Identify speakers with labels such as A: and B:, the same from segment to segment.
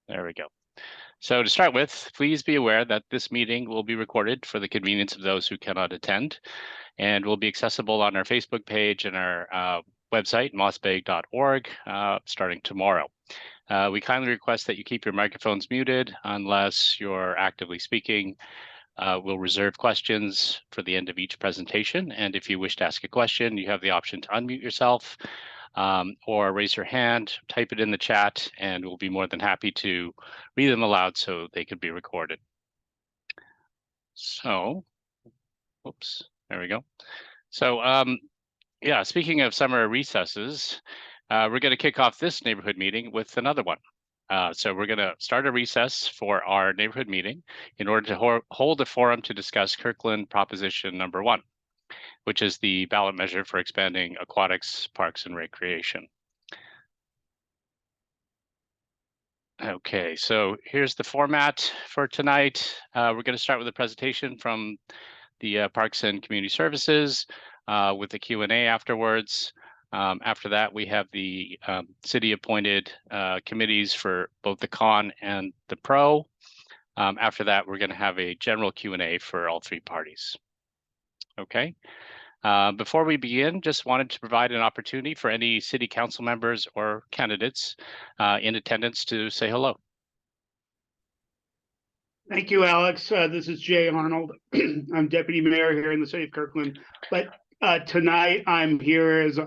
A: There we go. So to start with, please be aware that this meeting will be recorded for the convenience of those who cannot attend, and will be accessible on our Facebook page and our website, mossbay.org, starting tomorrow. We kindly request that you keep your microphones muted unless you're actively speaking. We'll reserve questions for the end of each presentation, and if you wish to ask a question, you have the option to unmute yourself or raise your hand, type it in the chat, and we'll be more than happy to read them aloud so they could be recorded. So, oops, there we go. So, yeah, speaking of summer recesses, we're going to kick off this neighborhood meeting with another one. So we're going to start a recess for our neighborhood meeting in order to hold a forum to discuss Kirkland Proposition number 1, which is the ballot measure for expanding aquatics, parks, and recreation. Okay, so here's the format for tonight. We're going to start with a presentation from the Parks and Community Services with the Q&A afterwards. After that, we have the city-appointed committees for both the con and the pro. After that, we're going to have a general Q&A for all three parties. Okay. Before we begin, just wanted to provide an opportunity for any city council members or candidates in attendance to say hello.
B: Thank you, Alex. This is Jay Arnold. I'm deputy mayor here in the city of Kirkland. But tonight I'm here as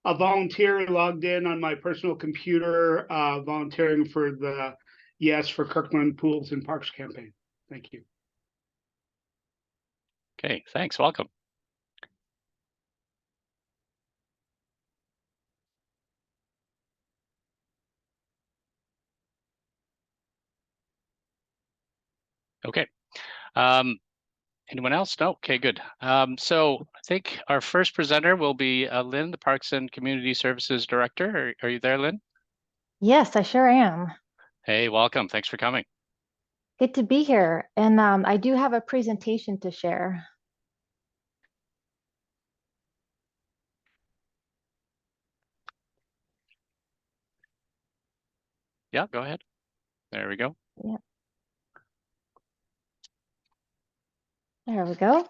B: a volunteer logged in on my personal computer, volunteering for the Yes for Kirkland Pools and Parks campaign. Thank you.
A: Okay, thanks. Welcome. Okay. Anyone else? No? Okay, good. So I think our first presenter will be Lynn, the Parks and Community Services Director. Are you there, Lynn?
C: Yes, I sure am.
A: Hey, welcome. Thanks for coming.
C: Good to be here. And I do have a presentation to share.
A: Yeah, go ahead. There we go.
C: Yeah. There we go.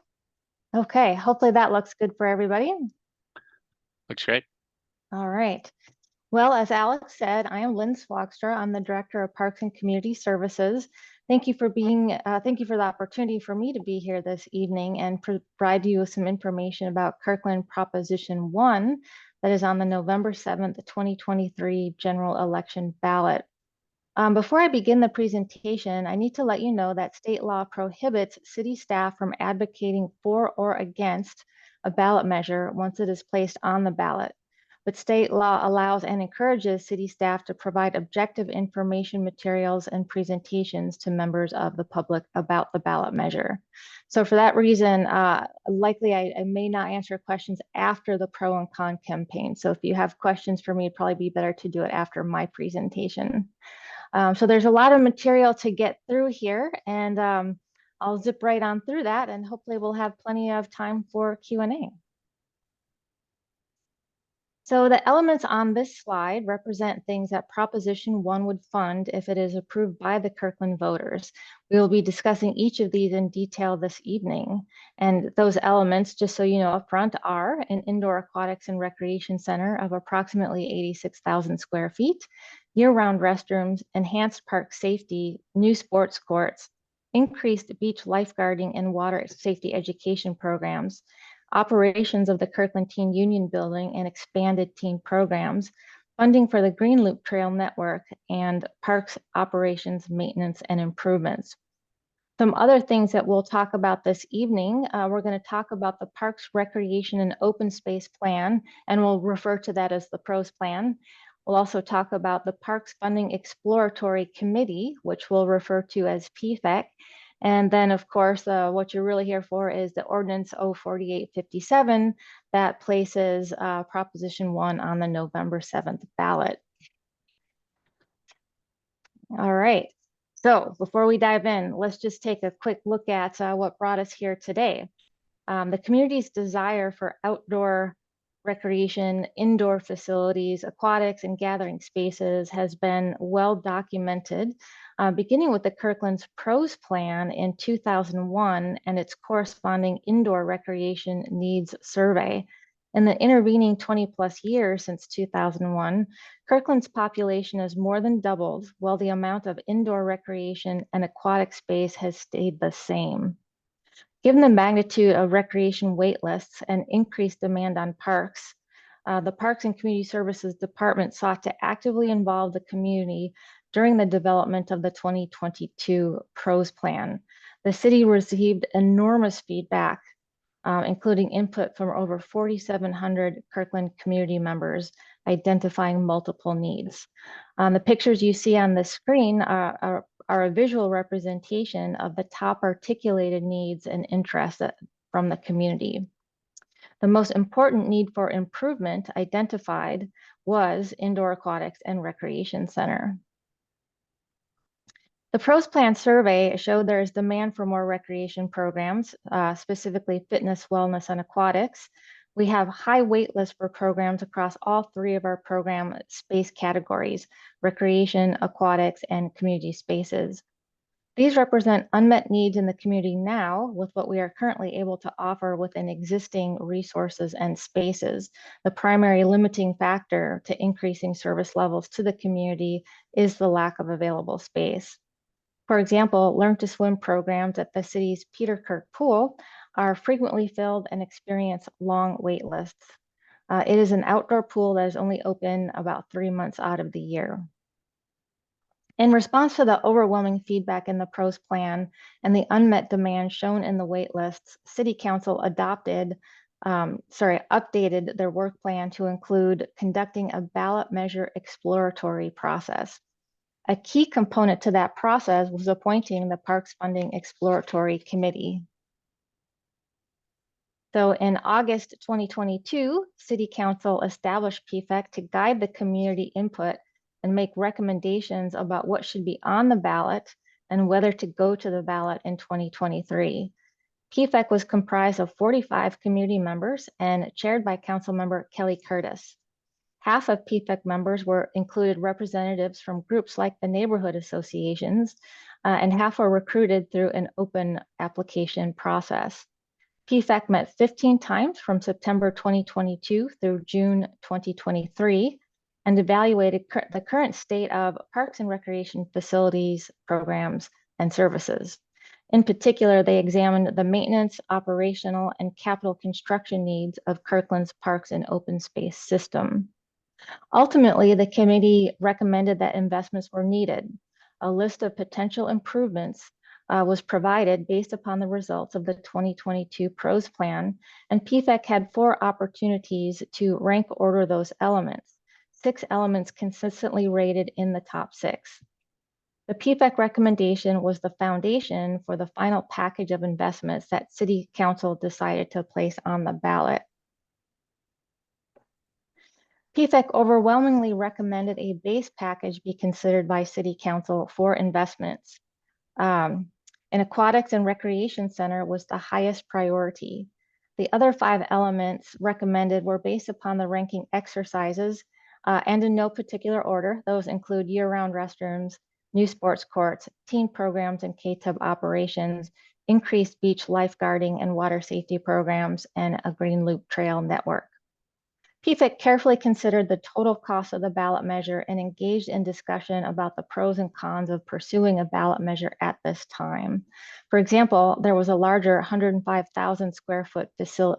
C: Okay, hopefully that looks good for everybody.
A: Looks great.
C: All right. Well, as Alex said, I am Lynn Swagstra. I'm the Director of Parks and Community Services. Thank you for the opportunity for me to be here this evening and provide you with some information about Kirkland Proposition 1 that is on the November 7th, 2023 general election ballot. Before I begin the presentation, I need to let you know that state law prohibits city staff from advocating for or against a ballot measure once it is placed on the ballot. But state law allows and encourages city staff to provide objective information materials and presentations to members of the public about the ballot measure. So for that reason, likely I may not answer questions after the pro and con campaign. So if you have questions for me, it'd probably be better to do it after my presentation. So there's a lot of material to get through here, and I'll zip right on through that, and hopefully we'll have plenty of time for Q&A. So the elements on this slide represent things that Proposition 1 would fund if it is approved by the Kirkland voters. We will be discussing each of these in detail this evening. And those elements, just so you know up front, are an indoor aquatics and recreation center of approximately 86,000 square feet, year-round restrooms, enhanced park safety, new sports courts, increased beach lifeguarding and water safety education programs, operations of the Kirkland Teen Union Building and expanded teen programs, funding for the Green Loop Trail Network, and parks operations, maintenance, and improvements. Some other things that we'll talk about this evening, we're going to talk about the Parks, Recreation, and Open Space Plan, and we'll refer to that as the PROS Plan. We'll also talk about the Parks Funding Exploratory Committee, which we'll refer to as PFEC. And then, of course, what you're really here for is the Ordinance 04857 that places Proposition 1 on the November 7th ballot. All right. So before we dive in, let's just take a quick look at what brought us here today. The community's desire for outdoor recreation, indoor facilities, aquatics, and gathering spaces has been well documented, beginning with the Kirkland's PROS plan in 2001 and its corresponding indoor recreation needs survey. In the intervening 20 plus years since 2001, Kirkland's population has more than doubled, while the amount of indoor recreation and aquatic space has stayed the same. Given the magnitude of recreation wait lists and increased demand on parks, the Parks and Community Services Department sought to actively involve the community during the development of the 2022 PROS plan. The city received enormous feedback, including input from over 4,700 Kirkland community members identifying multiple needs. The pictures you see on the screen are a visual representation of the top articulated needs and interests from the community. The most important need for improvement identified was indoor aquatics and recreation center. The PROS Plan survey showed there is demand for more recreation programs, specifically fitness, wellness, and aquatics. We have high wait lists for programs across all three of our program space categories: recreation, aquatics, and community spaces. These represent unmet needs in the community now with what we are currently able to offer within existing resources and spaces. The primary limiting factor to increasing service levels to the community is the lack of available space. For example, Learn to Swim programs at the city's Peter Kirk Pool are frequently filled and experience long wait lists. It is an outdoor pool that is only open about 3 months out of the year. In response to the overwhelming feedback in the PROS plan and the unmet demand shown in the wait lists, City Council updated their work plan to include conducting a ballot measure exploratory process. A key component to that process was appointing the Parks Funding Exploratory Committee. So in August 2022, City Council established PFEC to guide the community input and make recommendations about what should be on the ballot and whether to go to the ballot in 2023. PFEC was comprised of 45 community members and chaired by Councilmember Kelly Curtis. Half of PFEC members included representatives from groups like the neighborhood associations, and half were recruited through an open application process. PFEC met 15 times from September 2022 through June 2023 and evaluated the current state of parks and recreation facilities, programs, and services. In particular, they examined the maintenance, operational, and capital construction needs of Kirkland's parks and open space system. Ultimately, the committee recommended that investments were needed. A list of potential improvements was provided based upon the results of the 2022 PROS plan, and PFEC had 4 opportunities to rank order those elements. 6 elements consistently rated in the top 6. The PFEC recommendation was the foundation for the final package of investments that City Council decided to place on the ballot. PFEC overwhelmingly recommended a base package be considered by City Council for investments. An aquatics and recreation center was the highest priority. The other 5 elements recommended were based upon the ranking exercises and in no particular order. Those include year-round restrooms, new sports courts, teen programs and K-tub operations, increased beach lifeguarding and water safety programs, and a green loop trail network. PFEC carefully considered the total cost of the ballot measure and engaged in discussion about the pros and cons of pursuing a ballot measure at this time. For example, there was a larger 105,000 square foot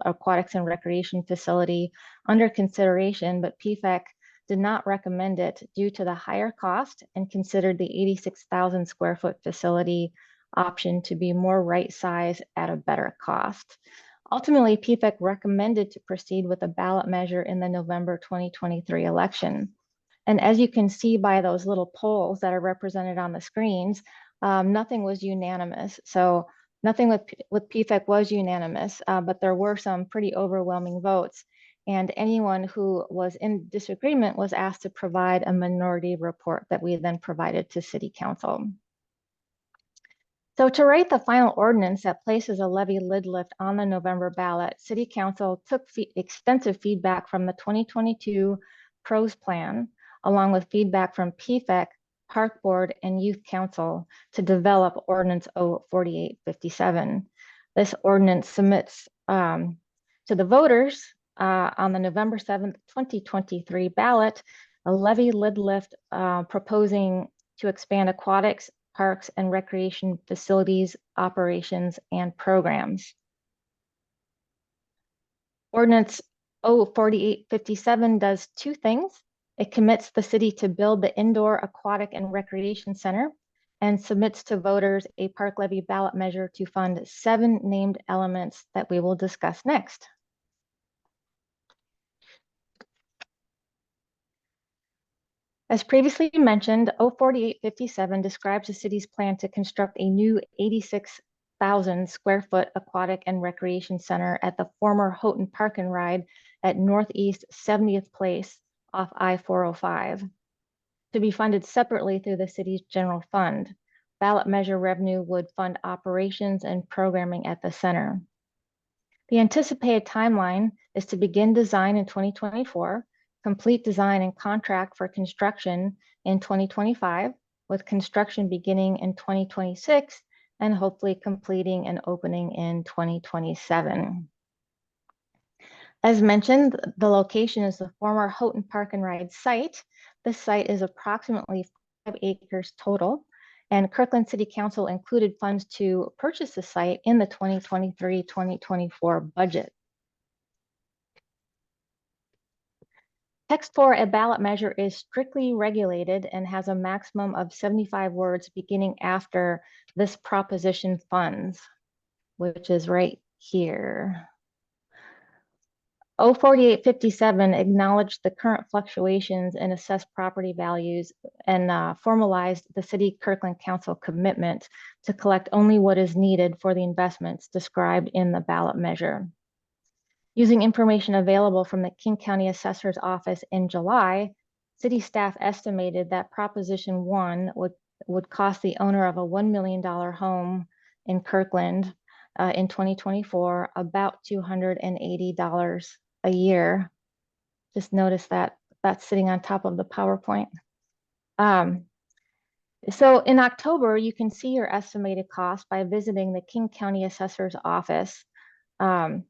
C: aquatics and recreation facility under consideration, but PFEC did not recommend it due to the higher cost and considered the 86,000 square foot facility option to be more right size at a better cost. Ultimately, PFEC recommended to proceed with a ballot measure in the November 2023 election. And as you can see by those little polls that are represented on the screens, nothing was unanimous. So nothing with PFEC was unanimous, but there were some pretty overwhelming votes. And anyone who was in disagreement was asked to provide a minority report that we then provided to City Council. So to write the final ordinance that places a levy lid lift on the November ballot, City Council took extensive feedback from the 2022 PROS plan, along with feedback from PFEC, Park Board, and Youth Council to develop Ordinance 04857. This ordinance submits to the voters on the November 7th, 2023 ballot, a levy lid lift proposing to expand aquatics, parks, and recreation facilities, operations, and programs. Ordinance 04857 does two things. It commits the city to build the indoor aquatic and recreation center and submits to voters a park levy ballot measure to fund 7 named elements that we will discuss next. As previously mentioned, 04857 describes the city's plan to construct a new 86,000 square foot aquatic and recreation center at the former Houghton Park and Ride at Northeast 70th Place off I-405 to be funded separately through the city's general fund. Ballot measure revenue would fund operations and programming at the center. The anticipated timeline is to begin design in 2024, complete design and contract for construction in 2025, with construction beginning in 2026 and hopefully completing and opening in 2027. As mentioned, the location is the former Houghton Park and Ride site. This site is approximately 5 acres total, and Kirkland City Council included funds to purchase the site in the 2023-2024 budget. Text for a ballot measure is strictly regulated and has a maximum of 75 words beginning after this proposition funds, which is right here. 04857 acknowledged the current fluctuations in assessed property values and formalized the City Kirkland Council commitment to collect only what is needed for the investments described in the ballot measure. Using information available from the King County Assessor's Office in July, city staff estimated that Proposition 1 would cost the owner of a $1 million home in Kirkland in 2024 about $280 a year. Just notice that that's sitting on top of the PowerPoint. So in October, you can see your estimated cost by visiting the King County Assessor's Office. And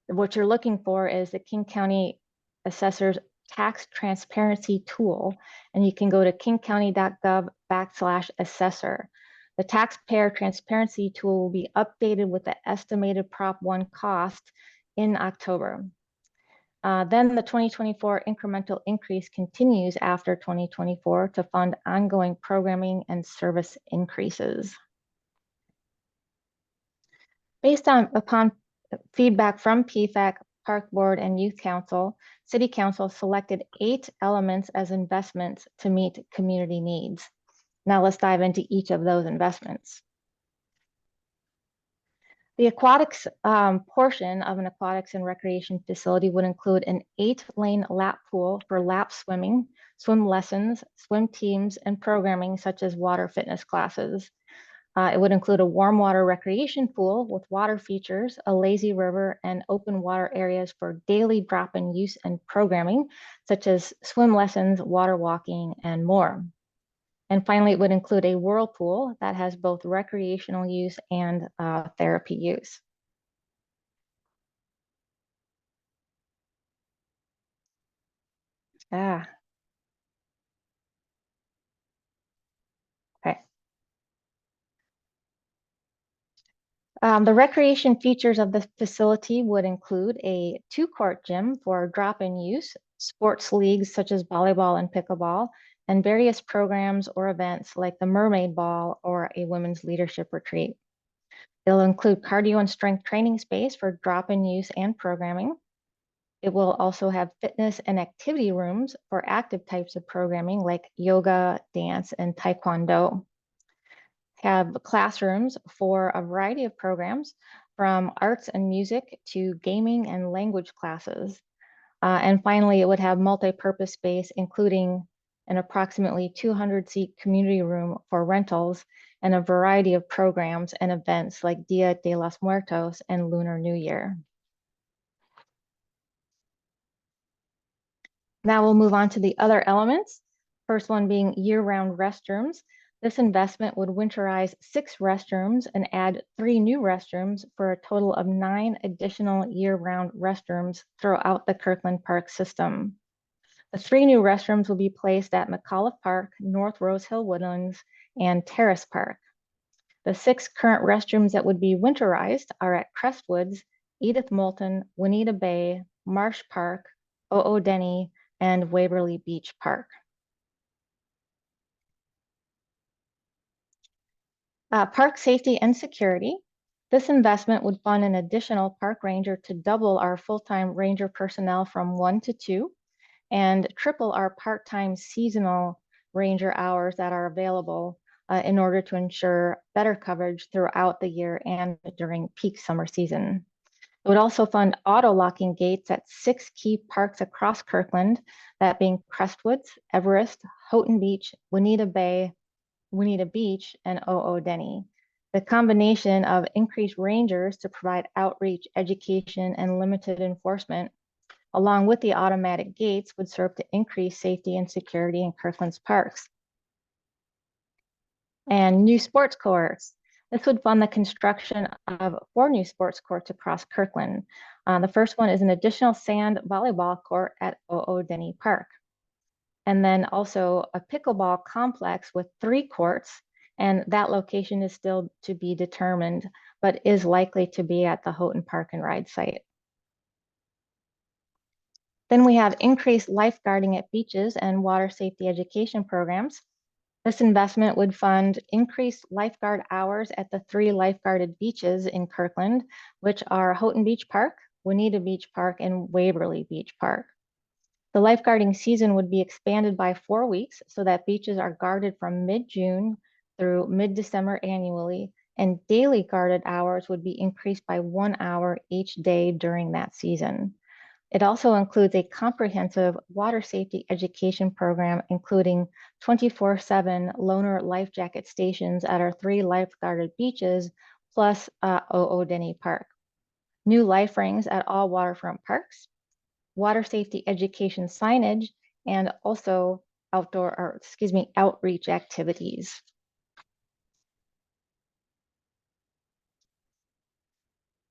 C: what you're looking for is the King County Assessor's Tax Transparency Tool, and you can go to kingcounty.gov/assessor. The Taxpayer Transparency Tool will be updated with the estimated Prop 1 cost in October. Then the 2024 incremental increase continues after 2024 to fund ongoing programming and service increases. Based upon feedback from PFEC, Park Board, and Youth Council, City Council selected 8 elements as investments to meet community needs. Now let's dive into each of those investments. The aquatics portion of an aquatics and recreation facility would include an 8-lane lap pool for lap swimming, swim lessons, swim teams, and programming such as water fitness classes. It would include a warm water recreation pool with water features, a lazy river, and open water areas for daily drop-in use and programming, such as swim lessons, water walking, and more. And finally, it would include a whirlpool that has both recreational use and therapy use. Okay. The recreation features of the facility would include a 2-court gym for drop-in use, sports leagues such as volleyball and pickleball, and various programs or events like the Mermaid Ball or a women's leadership retreat. It'll include cardio and strength training space for drop-in use and programming. It will also have fitness and activity rooms for active types of programming like yoga, dance, and taekwondo. Have classrooms for a variety of programs from arts and music to gaming and language classes. And finally, it would have multi-purpose space, including an approximately 200-seat community room for rentals, and a variety of programs and events like Dia de los Muertos and Lunar New Year. Now we'll move on to the other elements. First one being year-round restrooms. This investment would winterize 6 restrooms and add 3 new restrooms for a total of 9 additional year-round restrooms throughout the Kirkland Park system. The 3 new restrooms will be placed at McAuliffe Park, North Rose Hill Woodlands, and Terrace Park. The 6 current restrooms that would be winterized are at Crestwoods, Edith Moulton, Juanita Bay, Marsh Park, O.O. Denny, and Waverly Beach Park. Park safety and security. This investment would fund an additional park ranger to double our full-time ranger personnel from 1 to 2 and triple our part-time seasonal ranger hours that are available in order to ensure better coverage throughout the year and during peak summer season. It would also fund auto-locking gates at 6 key parks across Kirkland, that being Crestwoods, Everest, Houghton Beach, Juanita Bay, Juanita Beach, and O.O. Denny. The combination of increased rangers to provide outreach, education, and limited enforcement, along with the automatic gates, would serve to increase safety and security in Kirkland's parks. And new sports courts. This would fund the construction of 4 new sports courts across Kirkland. The first one is an additional sand volleyball court at O.O. Denny Park. And then also a pickleball complex with 3 courts, and that location is still to be determined, but is likely to be at the Houghton Park and Ride site. Then we have increased lifeguarding at beaches and water safety education programs. This investment would fund increased lifeguard hours at the 3 lifeguarded beaches in Kirkland, which are Houghton Beach Park, Juanita Beach Park, and Waverly Beach Park. The lifeguarding season would be expanded by 4 weeks so that beaches are guarded from mid-June through mid-December annually, and daily guarded hours would be increased by 1 hour each day during that season. It also includes a comprehensive water safety education program, including 24/7 loaner life jacket stations at our 3 lifeguarded beaches, plus O.O. Denny Park. New life rings at all waterfront parks, water safety education signage, and also outreach activities.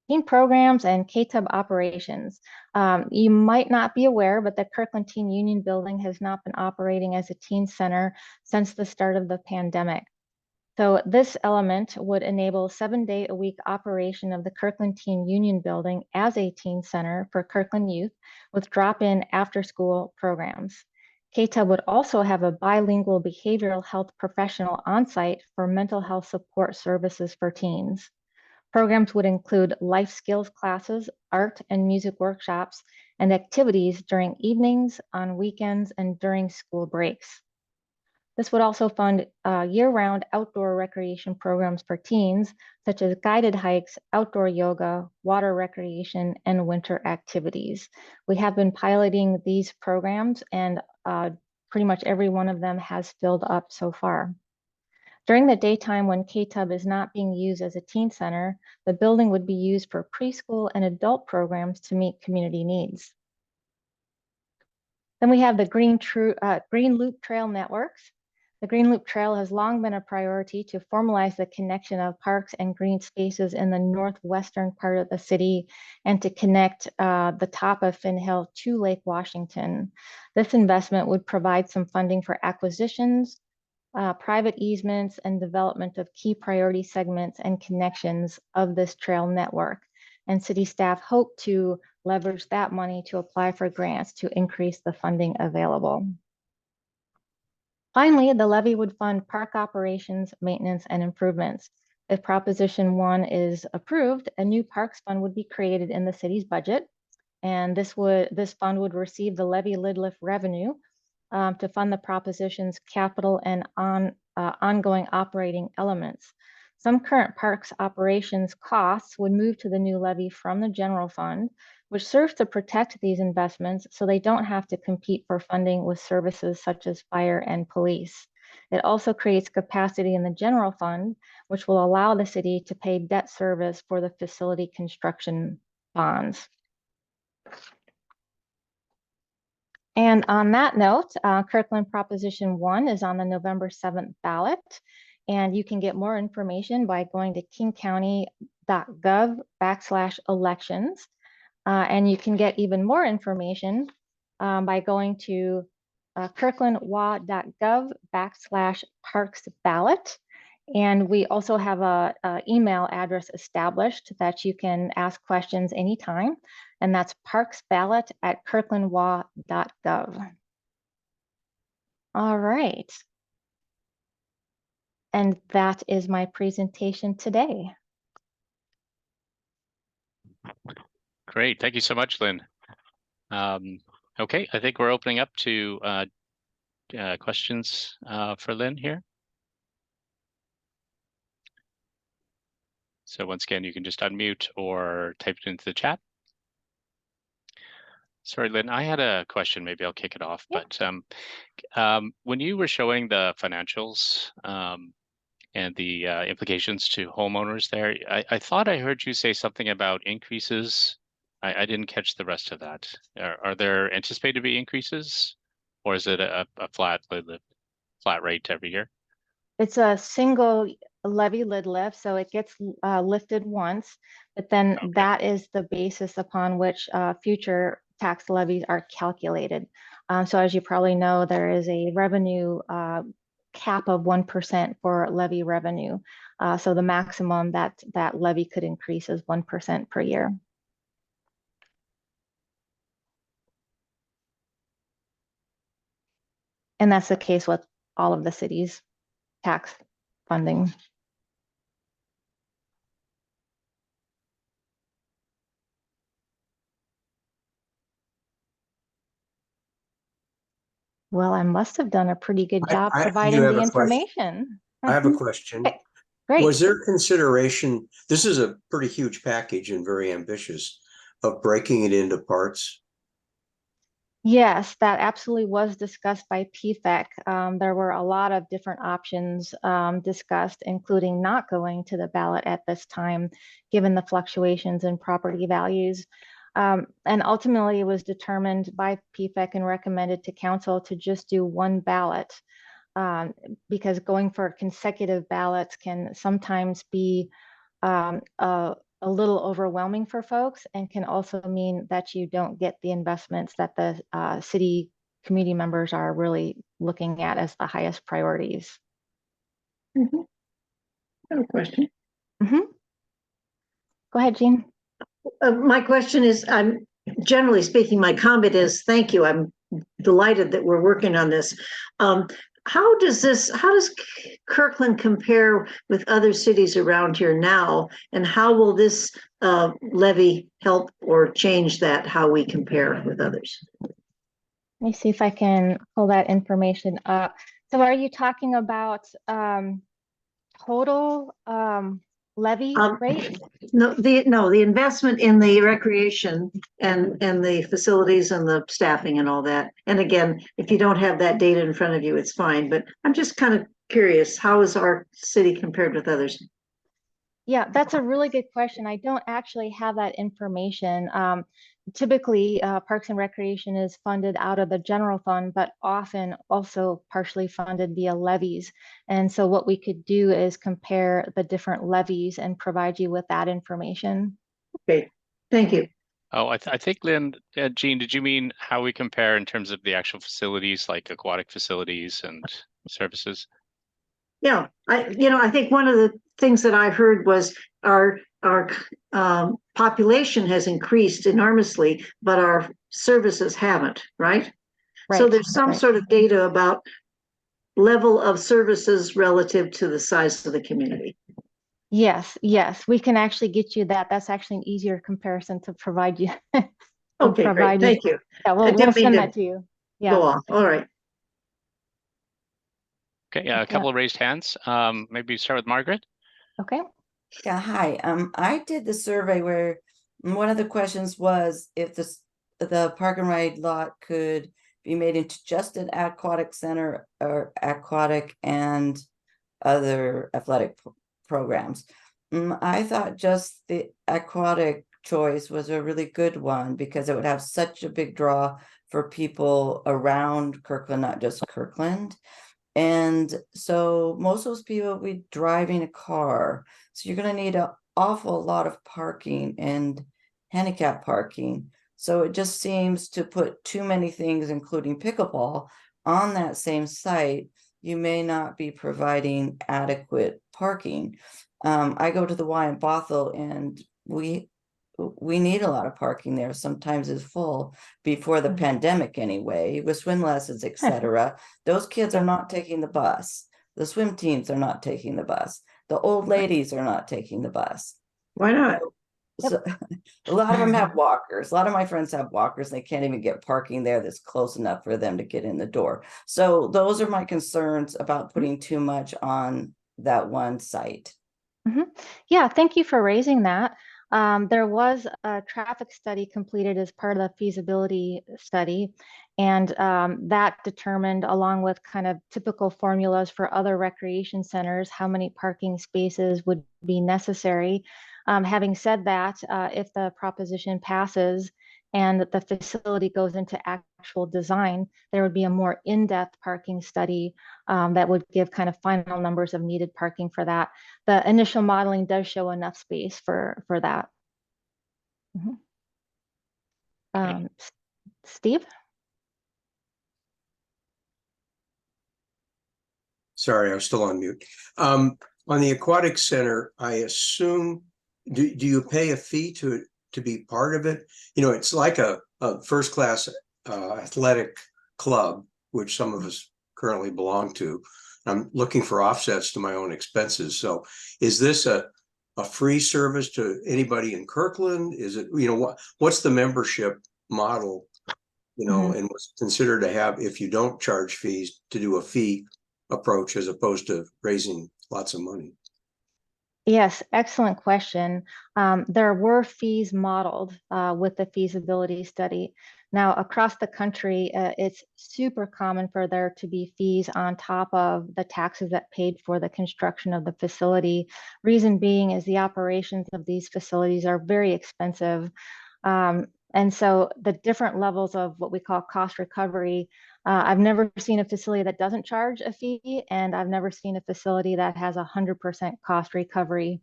C: Teen programs and KTUB operations. You might not be aware, but the Kirkland Teen Union Building has not been operating as a teen center since the start of the pandemic. So this element would enable 7-day-a-week operation of the Kirkland Teen Union Building as a teen center for Kirkland youth with drop-in after-school programs. KTUB would also have a bilingual behavioral health professional on-site for mental health support services for teens. Programs would include life skills classes, art and music workshops, and activities during evenings, on weekends, and during school breaks. This would also fund year-round outdoor recreation programs for teens, such as guided hikes, outdoor yoga, water recreation, and winter activities. We have been piloting these programs, and pretty much every one of them has filled up so far. During the daytime when KTUB is not being used as a teen center, the building would be used for preschool and adult programs to meet community needs. Then we have the Green Loop Trail networks. The Green Loop Trail has long been a priority to formalize the connection of parks and green spaces in the northwestern part of the city and to connect the top of Finn Hill to Lake Washington. This investment would provide some funding for acquisitions, private easements, and development of key priority segments and connections of this trail network. And city staff hope to leverage that money to apply for grants to increase the funding available. Finally, the levy would fund park operations, maintenance, and improvements. If Proposition 1 is approved, a new parks fund would be created in the city's budget, and this fund would receive the levy lid lift revenue to fund the proposition's capital and ongoing operating elements. Some current parks operations costs would move to the new levy from the general fund, which serves to protect these investments so they don't have to compete for funding with services such as fire and police. It also creates capacity in the general fund, which will allow the city to pay debt service for the facility construction bonds. And on that note, Kirkland Proposition 1 is on the November 7th ballot. And you can get more information by going to kingcounty.gov/elections. And you can get even more information by going to kirklandwa.gov/parks ballot. And we also have a email address established that you can ask questions anytime, and that's parksballot@kirklandwa.gov. All right. And that is my presentation today.
A: Great. Thank you so much, Lynn. Okay, I think we're opening up to questions for Lynn here. So once again, you can just unmute or type it into the chat. Sorry, Lynn, I had a question. Maybe I'll kick it off. Yeah. But when you were showing the financials and the implications to homeowners there, I thought I heard you say something about increases. I didn't catch the rest of that. Are there anticipated to be increases, or is it a flat rate every year?
C: It's a single levy lid lift, so it gets lifted once, but then that is the basis upon which future tax levies are calculated. So as you probably know, there is a revenue cap of 1% for levy revenue. So the maximum that levy could increase is 1% per year. And that's the case with all of the city's tax funding. Well, I must have done a pretty good job providing the information.
D: I have a question.
C: Okay, great.
D: Was there consideration, this is a pretty huge package and very ambitious, of breaking it into parts?
C: Yes, that absolutely was discussed by PFEC. There were a lot of different options discussed, including not going to the ballot at this time, given the fluctuations in property values. And ultimately, it was determined by PFEC and recommended to council to just do one ballot, because going for consecutive ballots can sometimes be a little overwhelming for folks, and can also mean that you don't get the investments that the city community members are really looking at as the highest priorities.
E: Mm-hmm. I have a question.
C: Mm-hmm. Go ahead, Jean.
E: My question is, I'm generally speaking, my comment is thank you. I'm delighted that we're working on this. How does Kirkland compare with other cities around here now? And how will this levy help or change that, how we compare with others?
C: Let me see if I can pull that information up. So are you talking about total levy rate?
E: No, the investment in the recreation and the facilities and the staffing and all that. And again, if you don't have that data in front of you, it's fine. But I'm just kind of curious, how is our city compared with others?
C: Yeah, that's a really good question. I don't actually have that information. Typically, Parks and Recreation is funded out of the general fund, but often also partially funded via levies. And so what we could do is compare the different levies and provide you with that information.
E: Okay, thank you.
A: Oh, I think, Lynn, Jean, did you mean how we compare in terms of the actual facilities, like aquatic facilities and services?
E: Yeah, I think one of the things that I heard was our population has increased enormously, but our services haven't, right? So there's some sort of data about level of services relative to the size of the community.
C: Yes, we can actually get you that. That's actually an easier comparison to provide you.
E: Okay, great. Thank you.
C: Yeah, we'll send that to you. Yeah.
E: Go on. All right.
A: Okay, a couple of raised hands. Maybe start with Margaret.
C: Okay.
F: Yeah, hi. I did the survey where one of the questions was if the park and ride lot could be made into just an aquatic center or aquatic and other athletic programs. I thought just the aquatic choice was a really good one because it would have such a big draw for people around Kirkland, not just Kirkland. And so most of those people will be driving a car. So you're going to need an awful lot of parking and handicap parking. So it just seems to put too many things, including pickleball, on that same site. You may not be providing adequate parking. I go to the Y in Bothell, and we need a lot of parking there. Sometimes it's full before the pandemic anyway, with swim lessons, etc. Those kids are not taking the bus. The swim teams are not taking the bus. The old ladies are not taking the bus.
E: Why not?
F: So a lot of them have walkers. A lot of my friends have walkers. They can't even get parking there that's close enough for them to get in the door. So those are my concerns about putting too much on that one site.
C: Yeah, thank you for raising that. There was a traffic study completed as part of the feasibility study, and that determined, along with kind of typical formulas for other recreation centers, how many parking spaces would be necessary. Having said that, if the proposition passes and the facility goes into actual design, there would be a more in-depth parking study that would give kind of final numbers of needed parking for that. The initial modeling does show enough space for that. Steve?
D: Sorry, I was still on mute. On the aquatic center, I assume, do you pay a fee to be part of it? You know, it's like a first class athletic club, which some of us currently belong to. I'm looking for offsets to my own expenses. So is this a free service to anybody in Kirkland? Is it, you know, what's the membership model, you know, and what's considered to have, if you don't charge fees, to do a fee approach as opposed to raising lots of money?
C: Yes, excellent question. There were fees modeled with the feasibility study. Now, across the country, it's super common for there to be fees on top of the taxes that paid for the construction of the facility. Reason being is the operations of these facilities are very expensive. And so the different levels of what we call cost recovery, I've never seen a facility that doesn't charge a fee, and I've never seen a facility that has 100% cost recovery,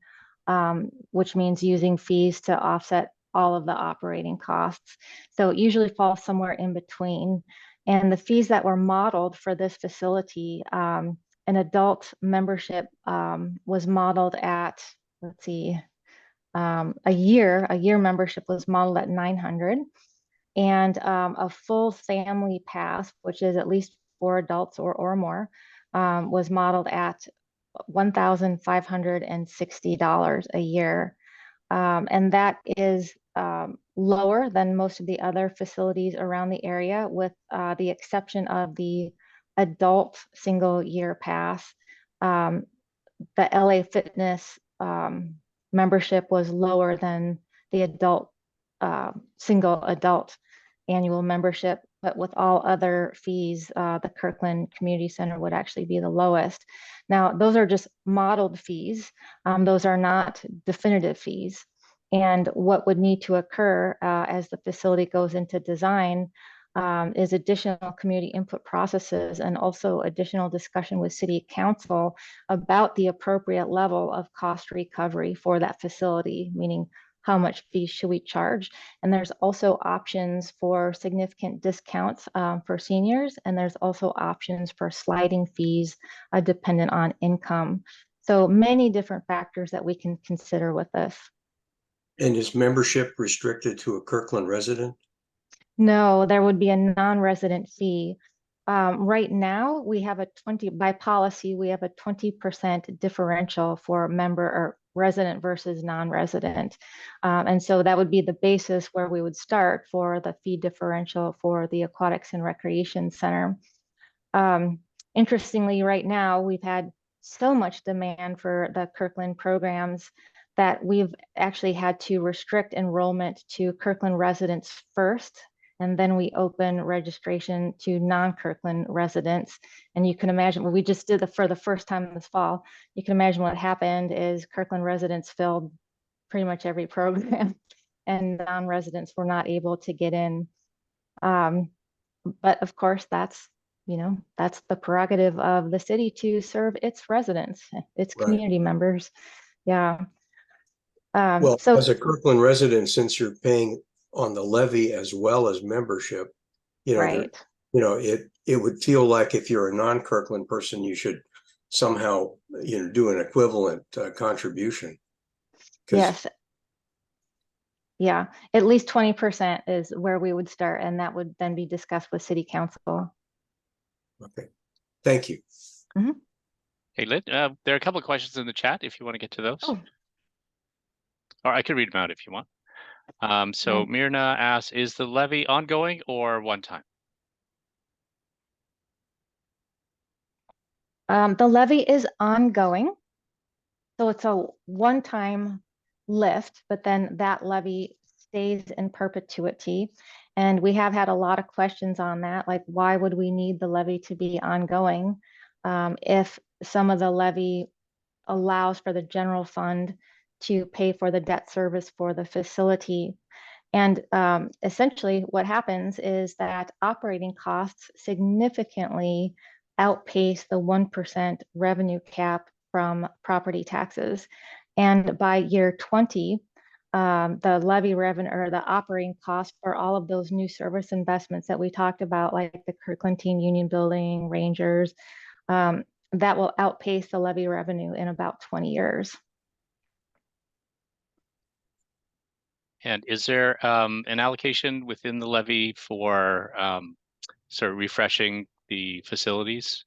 C: which means using fees to offset all of the operating costs. So it usually falls somewhere in between. And the fees that were modeled for this facility, an adult membership was modeled at, let's see, a year membership was modeled at $900, and a full family pass, which is at least 4 adults or more, was modeled at $1,560 a year. And that is lower than most of the other facilities around the area, with the exception of the adult single year pass. The LA Fitness membership was lower than the adult single adult annual membership, but with all other fees, the Kirkland Community Center would actually be the lowest. Now, those are just modeled fees. Those are not definitive fees. And what would need to occur as the facility goes into design is additional community input processes and also additional discussion with City Council about the appropriate level of cost recovery for that facility, meaning how much fees should we charge? And there's also options for significant discounts for seniors, and there's also options for sliding fees dependent on income. So many different factors that we can consider with this. And
D: is membership restricted to a Kirkland resident?
C: No, there would be a non-resident fee. Right now, we have by policy, we have a 20% differential for member or resident versus non-resident. And so that would be the basis where we would start for the fee differential for the Aquatics and Recreation Center. Interestingly, right now, we've had so much demand for the Kirkland programs that we've actually had to restrict enrollment to Kirkland residents first. And then we open registration to non-Kirkland residents. And you can imagine, well, we just did for the first time this fall. You can imagine what happened is Kirkland residents filled pretty much every program and non-residents were not able to get in. But of course, that's the prerogative of the city to serve its residents, its community members. Yeah.
D: Well,
C: So
D: as a Kirkland resident, since you're paying on the levy as well as membership,
C: right.
D: It would feel like if you're a non-Kirkland person, you should somehow, do an equivalent contribution.
C: Yes. Yeah, at least 20% is where we would start, and that would then be discussed with City Council.
D: Okay, thank you.
C: Mm-hmm.
A: Hey, Lynn, there are a couple of questions in the chat if you want to get to those.
C: Oh.
A: Or I could read them out if you want. So Myrna asks, is the levy ongoing or one time?
C: The levy is ongoing. So it's a one-time lift, but then that levy stays in perpetuity. And we have had a lot of questions on that, like why would we need the levy to be ongoing if some of the levy allows for the general fund to pay for the debt service for the facility. And essentially what happens is that operating costs significantly outpace the 1% revenue cap from property taxes. And by year 20, the levy revenue or the operating cost for all of those new service investments that we talked about, like the Kirkland Teen Union Building, Rangers, that will outpace the levy revenue in about 20 years.
A: And is there an allocation within the levy for sort of refreshing the facilities?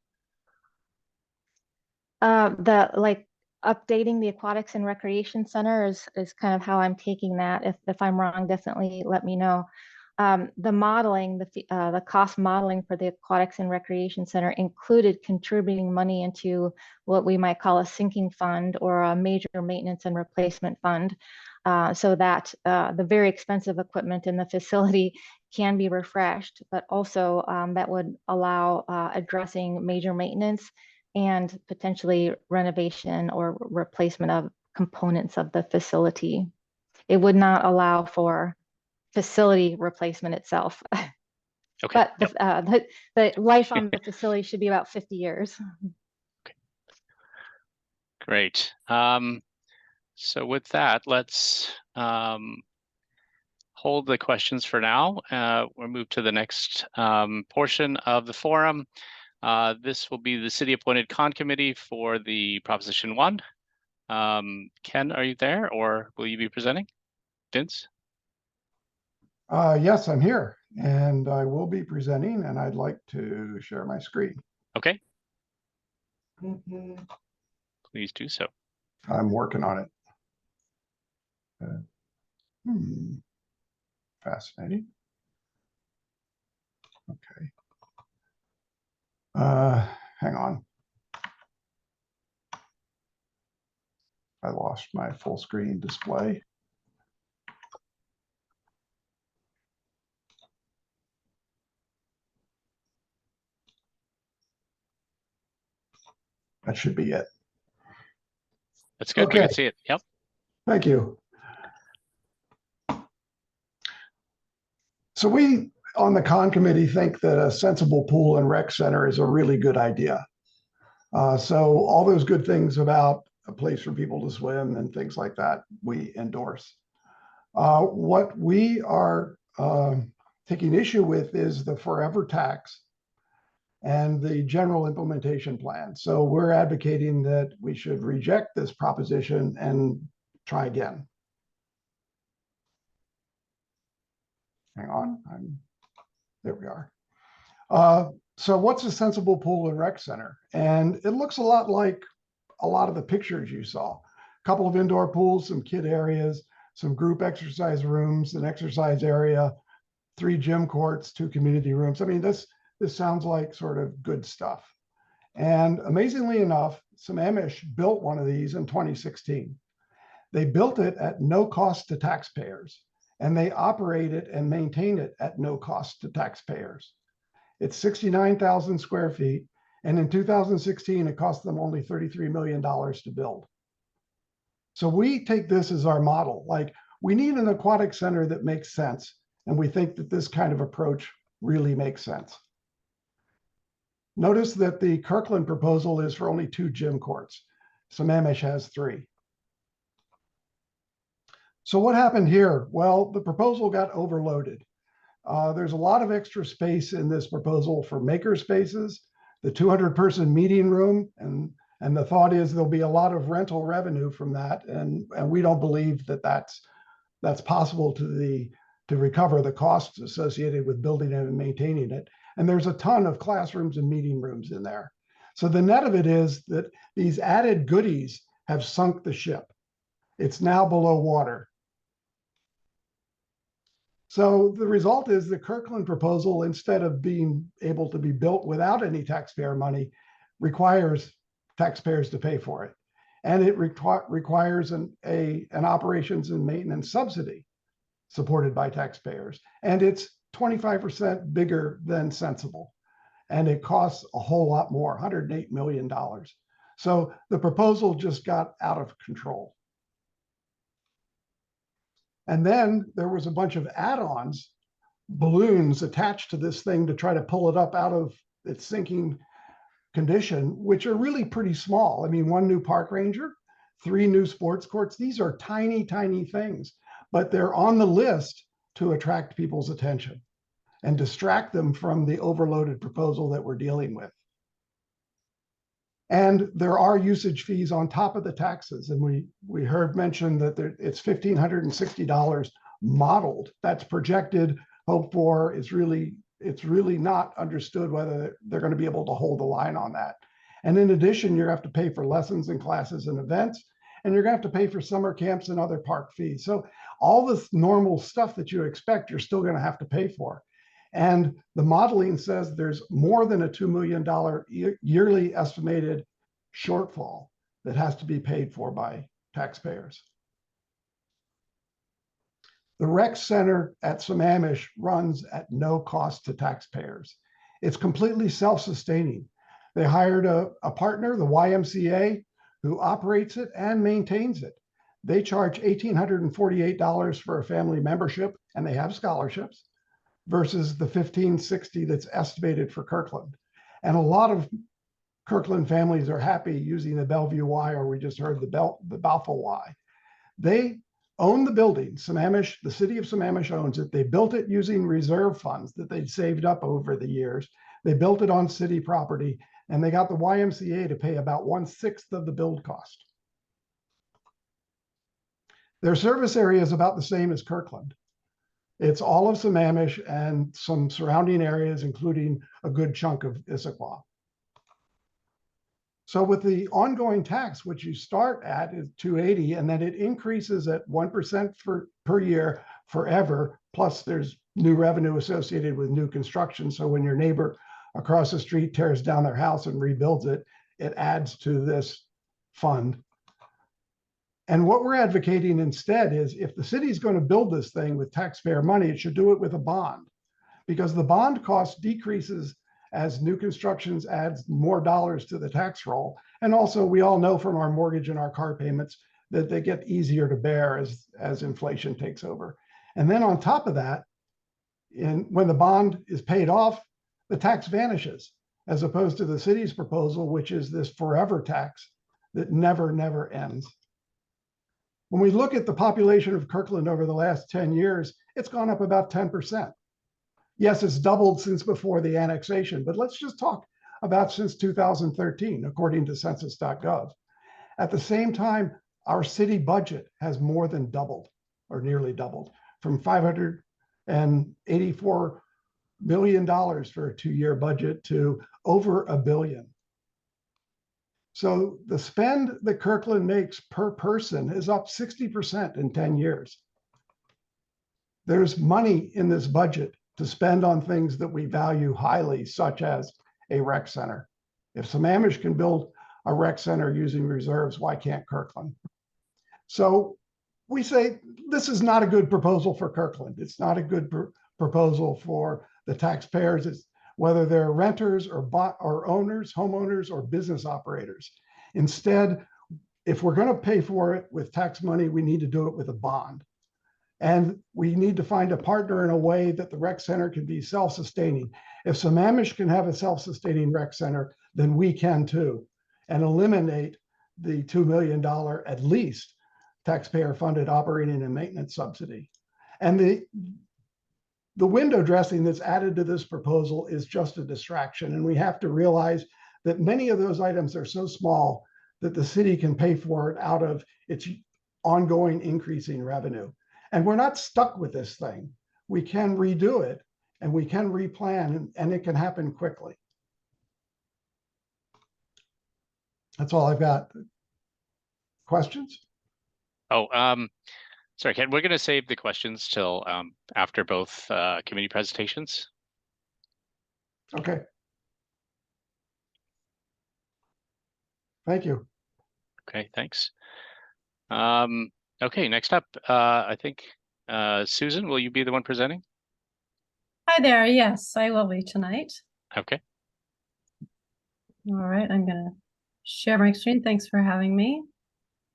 C: Updating the Aquatics and Recreation Center is kind of how I'm taking that. If I'm wrong, definitely let me know. The modeling, the cost modeling for the Aquatics and Recreation Center included contributing money into what we might call a sinking fund or a major maintenance and replacement fund, so that the very expensive equipment in the facility can be refreshed, but also that would allow addressing major maintenance and potentially renovation or replacement of components of the facility. It would not allow for facility replacement itself.
A: Okay.
C: But the life on the facility should be about 50 years.
A: Okay. Great. So with that, let's hold the questions for now. We'll move to the next portion of the forum. This will be the city appointed con committee for the Proposition 1. Ken, are you there or will you be presenting? Vince?
G: Yes, I'm here and I will be presenting and I'd like to share my screen.
A: Okay. Please do so.
G: I'm working on it. Fascinating. Okay. Hang on. I lost my full screen display. That should be it.
A: That's good.
G: Okay.
A: We can see it. Yep.
G: Thank you. So we on the con committee think that a sensible pool and rec center is a really good idea. So all those good things about a place for people to swim and things like that, we endorse. What we are taking issue with is the forever tax and the general implementation plan. So we're advocating that we should reject this proposition and try again. Hang on, there we are. So what's a sensible pool and rec center? And it looks a lot like a lot of the pictures you saw. A couple of indoor pools, some kid areas, some group exercise rooms, an exercise area, 3 gym courts, 2 community rooms. I mean, this sounds like sort of good stuff. And amazingly enough, Sammamish built one of these in 2016. They built it at no cost to taxpayers, and they operate it and maintain it at no cost to taxpayers. It's 69,000 square feet, and in 2016, it cost them only $33 million to build. So we take this as our model. Like, we need an aquatic center that makes sense, and we think that this kind of approach really makes sense. Notice that the Kirkland proposal is for only 2 gym courts. Sammamish has 3. So what happened here? Well, the proposal got overloaded. There's a lot of extra space in this proposal for maker spaces, the 200-person meeting room, and the thought is there'll be a lot of rental revenue from that, and we don't believe that that's possible to recover the costs associated with building it and maintaining it. And there's a ton of classrooms and meeting rooms in there. So the net of it is that these added goodies have sunk the ship. It's now below water. So the result is the Kirkland proposal, instead of being able to be built without any taxpayer money, requires taxpayers to pay for it. And it requires an operations and maintenance subsidy supported by taxpayers. And it's 25% bigger than sensible. And it costs a whole lot more, $108 million. So the proposal just got out of control. And then there was a bunch of add-ons, balloons attached to this thing to try to pull it up out of its sinking condition, which are really pretty small. I mean, 1 new park ranger, 3 new sports courts. These are tiny, tiny things, but they're on the list to attract people's attention and distract them from the overloaded proposal that we're dealing with. And there are usage fees on top of the taxes. And we heard mentioned that it's $1,560 modeled. That's projected, hoped for. It's really not understood whether they're going to be able to hold the line on that. And in addition, you have to pay for lessons and classes and events, and you're going to have to pay for summer camps and other park fees. So all this normal stuff that you expect, you're still going to have to pay for. And the modeling says there's more than a $2 million yearly estimated shortfall that has to be paid for by taxpayers. The rec center at Sammamish runs at no cost to taxpayers. It's completely self-sustaining. They hired a partner, the YMCA, who operates it and maintains it. They charge $1,848 for a family membership, and they have scholarships, versus the $1,560 that's estimated for Kirkland. And a lot of Kirkland families are happy using the Bellevue Y, or we just heard the Balfour Y. They own the building. Sammamish, the city of Sammamish owns it. They built it using reserve funds that they'd saved up over the years. They built it on city property, and they got the YMCA to pay about 1/6 of the build cost. Their service area is about the same as Kirkland. It's all of Sammamish and some surrounding areas, including a good chunk of Issaquah. So with the ongoing tax, which you start at is $280, and then it increases at 1% per year forever, plus there's new revenue associated with new construction. So when your neighbor across the street tears down their house and rebuilds it, it adds to this fund. And what we're advocating instead is, if the city's going to build this thing with taxpayer money, it should do it with a bond, because the bond cost decreases as new constructions adds more dollars to the tax roll. And also, we all know from our mortgage and our car payments that they get easier to bear as inflation takes over. And then on top of that, when the bond is paid off, the tax vanishes, as opposed to the city's proposal, which is this forever tax that never ends. When we look at the population of Kirkland over the last 10 years, it's gone up about 10%. Yes, it's doubled since before the annexation, but let's just talk about since 2013, according to census.gov. At the same time, our city budget has more than doubled, or nearly doubled, from $584 million for a 2-year budget to over $1 billion. So the spend that Kirkland makes per person is up 60% in 10 years. There's money in this budget to spend on things that we value highly, such as a rec center. If Sammamish can build a rec center using reserves, why can't Kirkland? So we say this is not a good proposal for Kirkland. It's not a good proposal for the taxpayers. It's whether they're renters or owners, homeowners, or business operators. Instead, if we're going to pay for it with tax money, we need to do it with a bond. And we need to find a partner in a way that the rec center can be self-sustaining. If Sammamish can have a self-sustaining rec center, then we can too, and eliminate the $2 million at least taxpayer-funded operating and maintenance subsidy. And the window dressing that's added to this proposal is just a distraction. And we have to realize that many of those items are so small that the city can pay for it out of its ongoing increasing revenue. And we're not stuck with this thing. We can redo it and we can replan, and it can happen quickly. That's all I've got. Questions?
A: Oh, sorry, Ken, we're going to save the questions till after both committee presentations.
G: Okay. Thank you.
A: Okay, thanks. Okay, next up, I think, Susan, will you be the one presenting?
H: Hi there. Yes, I will be tonight.
A: Okay.
H: All right, I'm going to share my screen. Thanks for having me.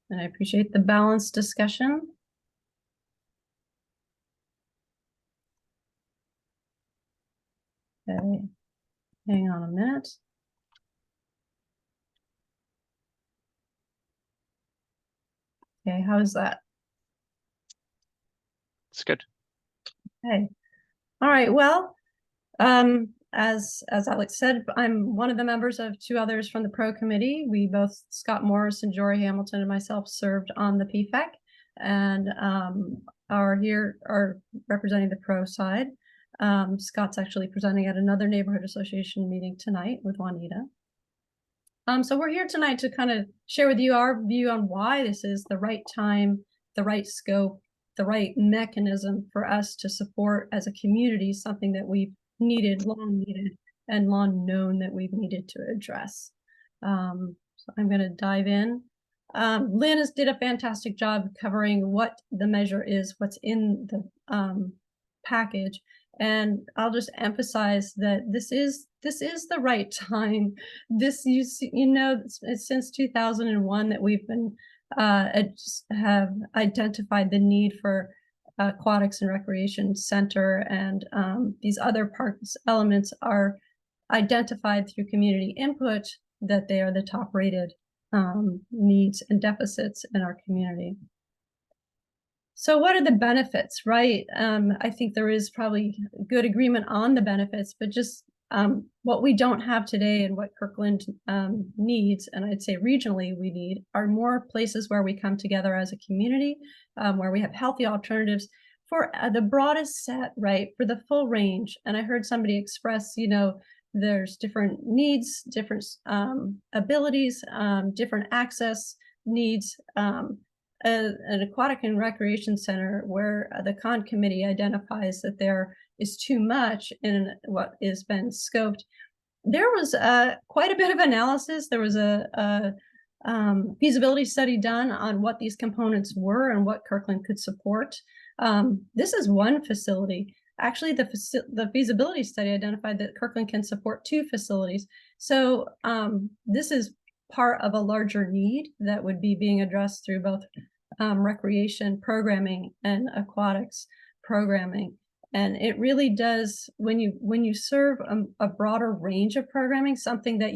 H: And I appreciate the balanced discussion. Okay, hang on a minute. Okay, how is that?
A: It's good.
H: Okay. All right. Well, as Alex said, I'm one of the members of two others from the Pro Committee. We both, Scott Morris and Jory Hamilton and myself, served on the PFAC and are representing the Pro side. Scott's actually presenting at another neighborhood association meeting tonight with Juanita. So we're here tonight to kind of share with you our view on why this is the right time, the right scope, the right mechanism for us to support as a community, something that we've long needed, and long known that we've needed to address. So I'm going to dive in. Lynn did a fantastic job covering what the measure is, what's in the package. And I'll just emphasize that this is the right time. You know, it's since 2001 that we've been have identified the need for aquatics and recreation center, and these other parks elements are identified through community input that they are the top rated needs and deficits in our community. So what are the benefits, right? I think there is probably good agreement on the benefits, but just what we don't have today and what Kirkland needs, and I'd say regionally we need, are more places where we come together as a community, where we have healthy alternatives for the broadest set, right, for the full range. And I heard somebody express, you know, there's different needs, different abilities, different access needs. An aquatic and recreation center where the Con Committee identifies that there is too much in what has been scoped. There was quite a bit of analysis. There was a feasibility study done on what these components were and what Kirkland could support. This is one facility. Actually, the feasibility study identified that Kirkland can support 2 facilities. So this is part of a larger need that would be being addressed through both recreation programming and aquatics programming. And it really does, when you serve a broader range of programming, something that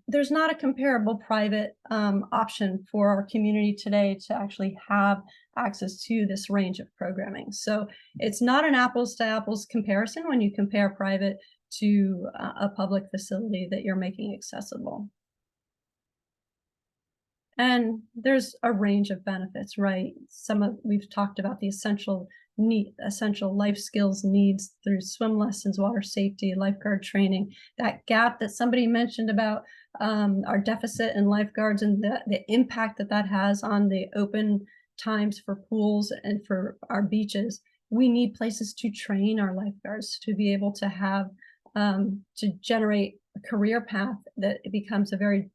H: there's not a comparable private option for our community today to actually have access to this range of programming. So it's not an apples to apples comparison when you compare private to a public facility that you're making accessible. And there's a range of benefits, right? We've talked about the essential life skills needs through swim lessons, water safety, lifeguard training. That gap that somebody mentioned about our deficit in lifeguards and the impact that has on the open times for pools and for our beaches. We need places to train our lifeguards to be able to have to generate career path, that it becomes a very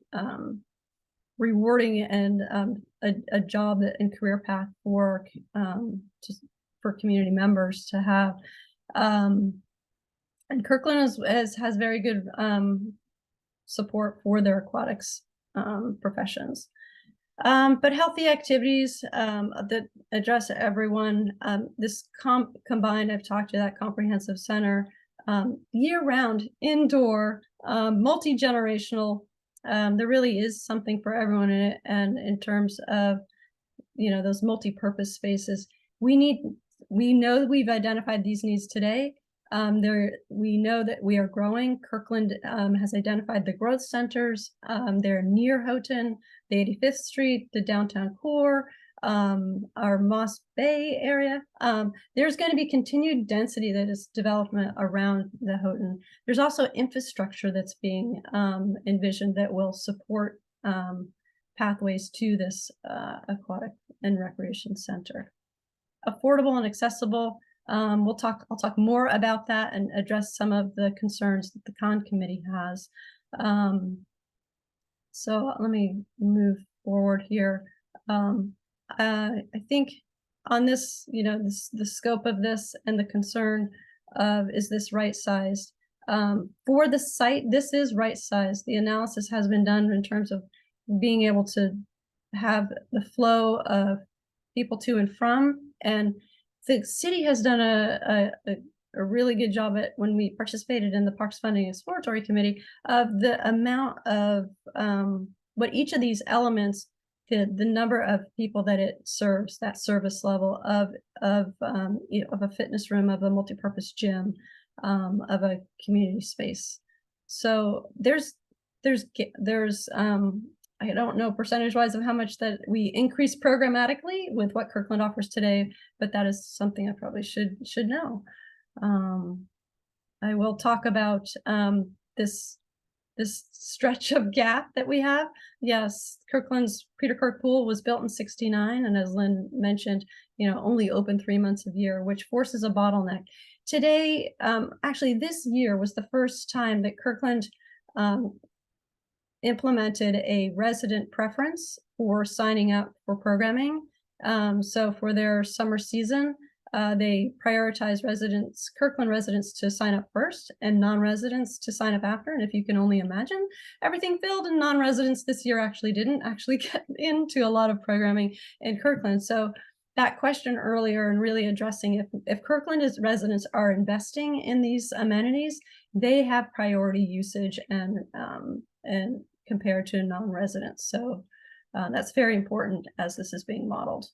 H: rewarding and a job and career path for just for community members to have. And Kirkland has very good support for their aquatics professions. But healthy activities that address everyone. This combined, I've talked to that comprehensive center, year-round, indoor, multi-generational. There really is something for everyone in it. And in terms of, those multi-purpose spaces, we know that we've identified these needs today. We know that we are growing. Kirkland has identified the growth centers. They're near Houghton, the 85th Street, the downtown core, our Moss Bay area. There's going to be continued density that is development around the Houghton. There's also infrastructure that's being envisioned that will support pathways to this aquatic and recreation center. Affordable and accessible. I'll talk more about that and address some of the concerns that the Con Committee has. So let me move forward here. I think on this, the scope of this and the concern of, is this right-sized? For the site, this is right-sized. The analysis has been done in terms of being able to have the flow of people to and from, and the city has done a really good job at, when we participated in the Parks Funding Exploratory Committee, of the amount of what each of these elements, the number of people that it serves, that service level of a fitness room, of a multipurpose gym, of a community space. So there's I don't know percentage-wise of how much that we increase programmatically with what Kirkland offers today, but that is something I probably should know. I will talk about this stretch of gap that we have. Yes, Kirkland's Peter Kirk Pool was built in '69, and as Lynn mentioned, only open 3 months of year, which forces a bottleneck. Today, actually, this year was the first time that Kirkland implemented a resident preference for signing up for programming. So for their summer season, they prioritize Kirkland residents to sign up first and non-residents to sign up after. And if you can only imagine, everything filled, and non-residents this year didn't get into a lot of programming in Kirkland. So that question earlier, and really addressing if Kirkland residents are investing in these amenities, they have priority usage and compared to non-residents. So that's very important as this is being modeled.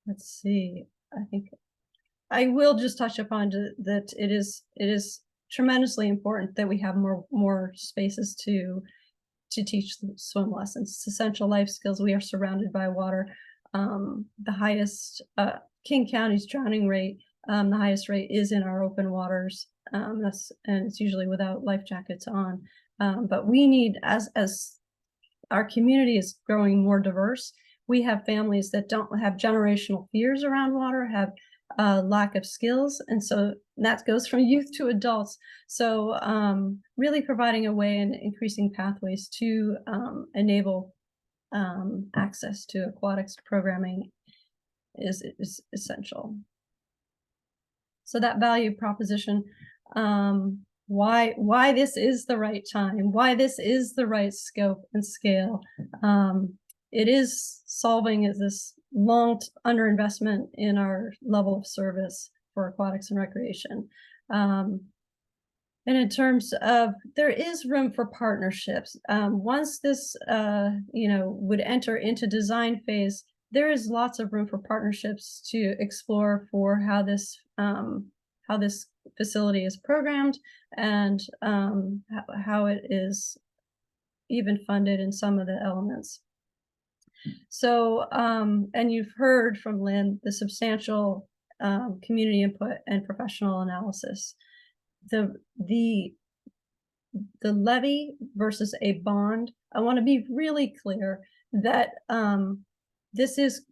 H: Let's see. I think I will just touch upon that it is tremendously important that we have more spaces to teach swim lessons. It's essential life skills. We are surrounded by water. The highest King County's drowning rate, the highest rate is in our open waters. And it's usually without life jackets on. But we need, as our community is growing more diverse, we have families that don't have generational fears around water, have lack of skills. And so that goes from youth to adults. So really providing a way and increasing pathways to enable access to aquatics programming is essential. So that value proposition, why this is the right time, why this is the right scope and scale. It is solving this long underinvestment in our level of service for aquatics and recreation. And in terms of, there is room for partnerships. Once this, would enter into design phase, there is lots of room for partnerships to explore for how this facility is programmed, and how it is even funded in some of the elements. So, and you've heard from Lynn the substantial community input and professional analysis. The levy versus a bond, I want to be really clear that this is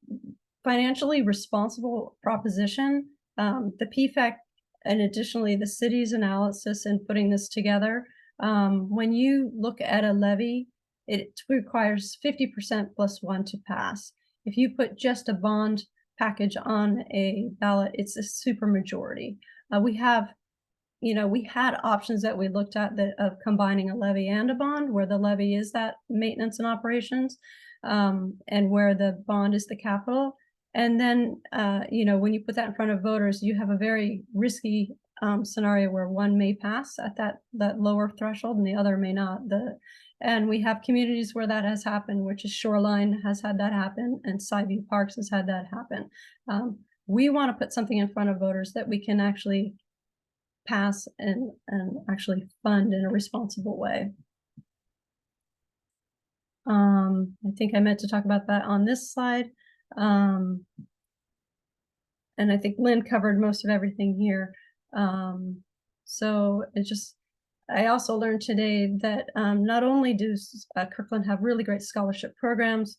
H: financially responsible proposition. The PFAC and additionally, the city's analysis in putting this together, when you look at a levy, it requires 50% plus 1 to pass. If you put just a bond package on a ballot, it's a super majority. We had options that we looked at of combining a levy and a bond, where the levy is that maintenance and operations, and where the bond is the capital. And then, when you put that in front of voters, you have a very risky scenario where one may pass at that lower threshold and the other may not. And we have communities where that has happened, which is Shoreline has had that happen, and Sideview Parks has had that happen. We want to put something in front of voters that we can actually pass and actually fund in a responsible way. I think I meant to talk about that on this slide. And I think Lynn covered most of everything here. So I also learned today that not only does Kirkland have really great scholarship programs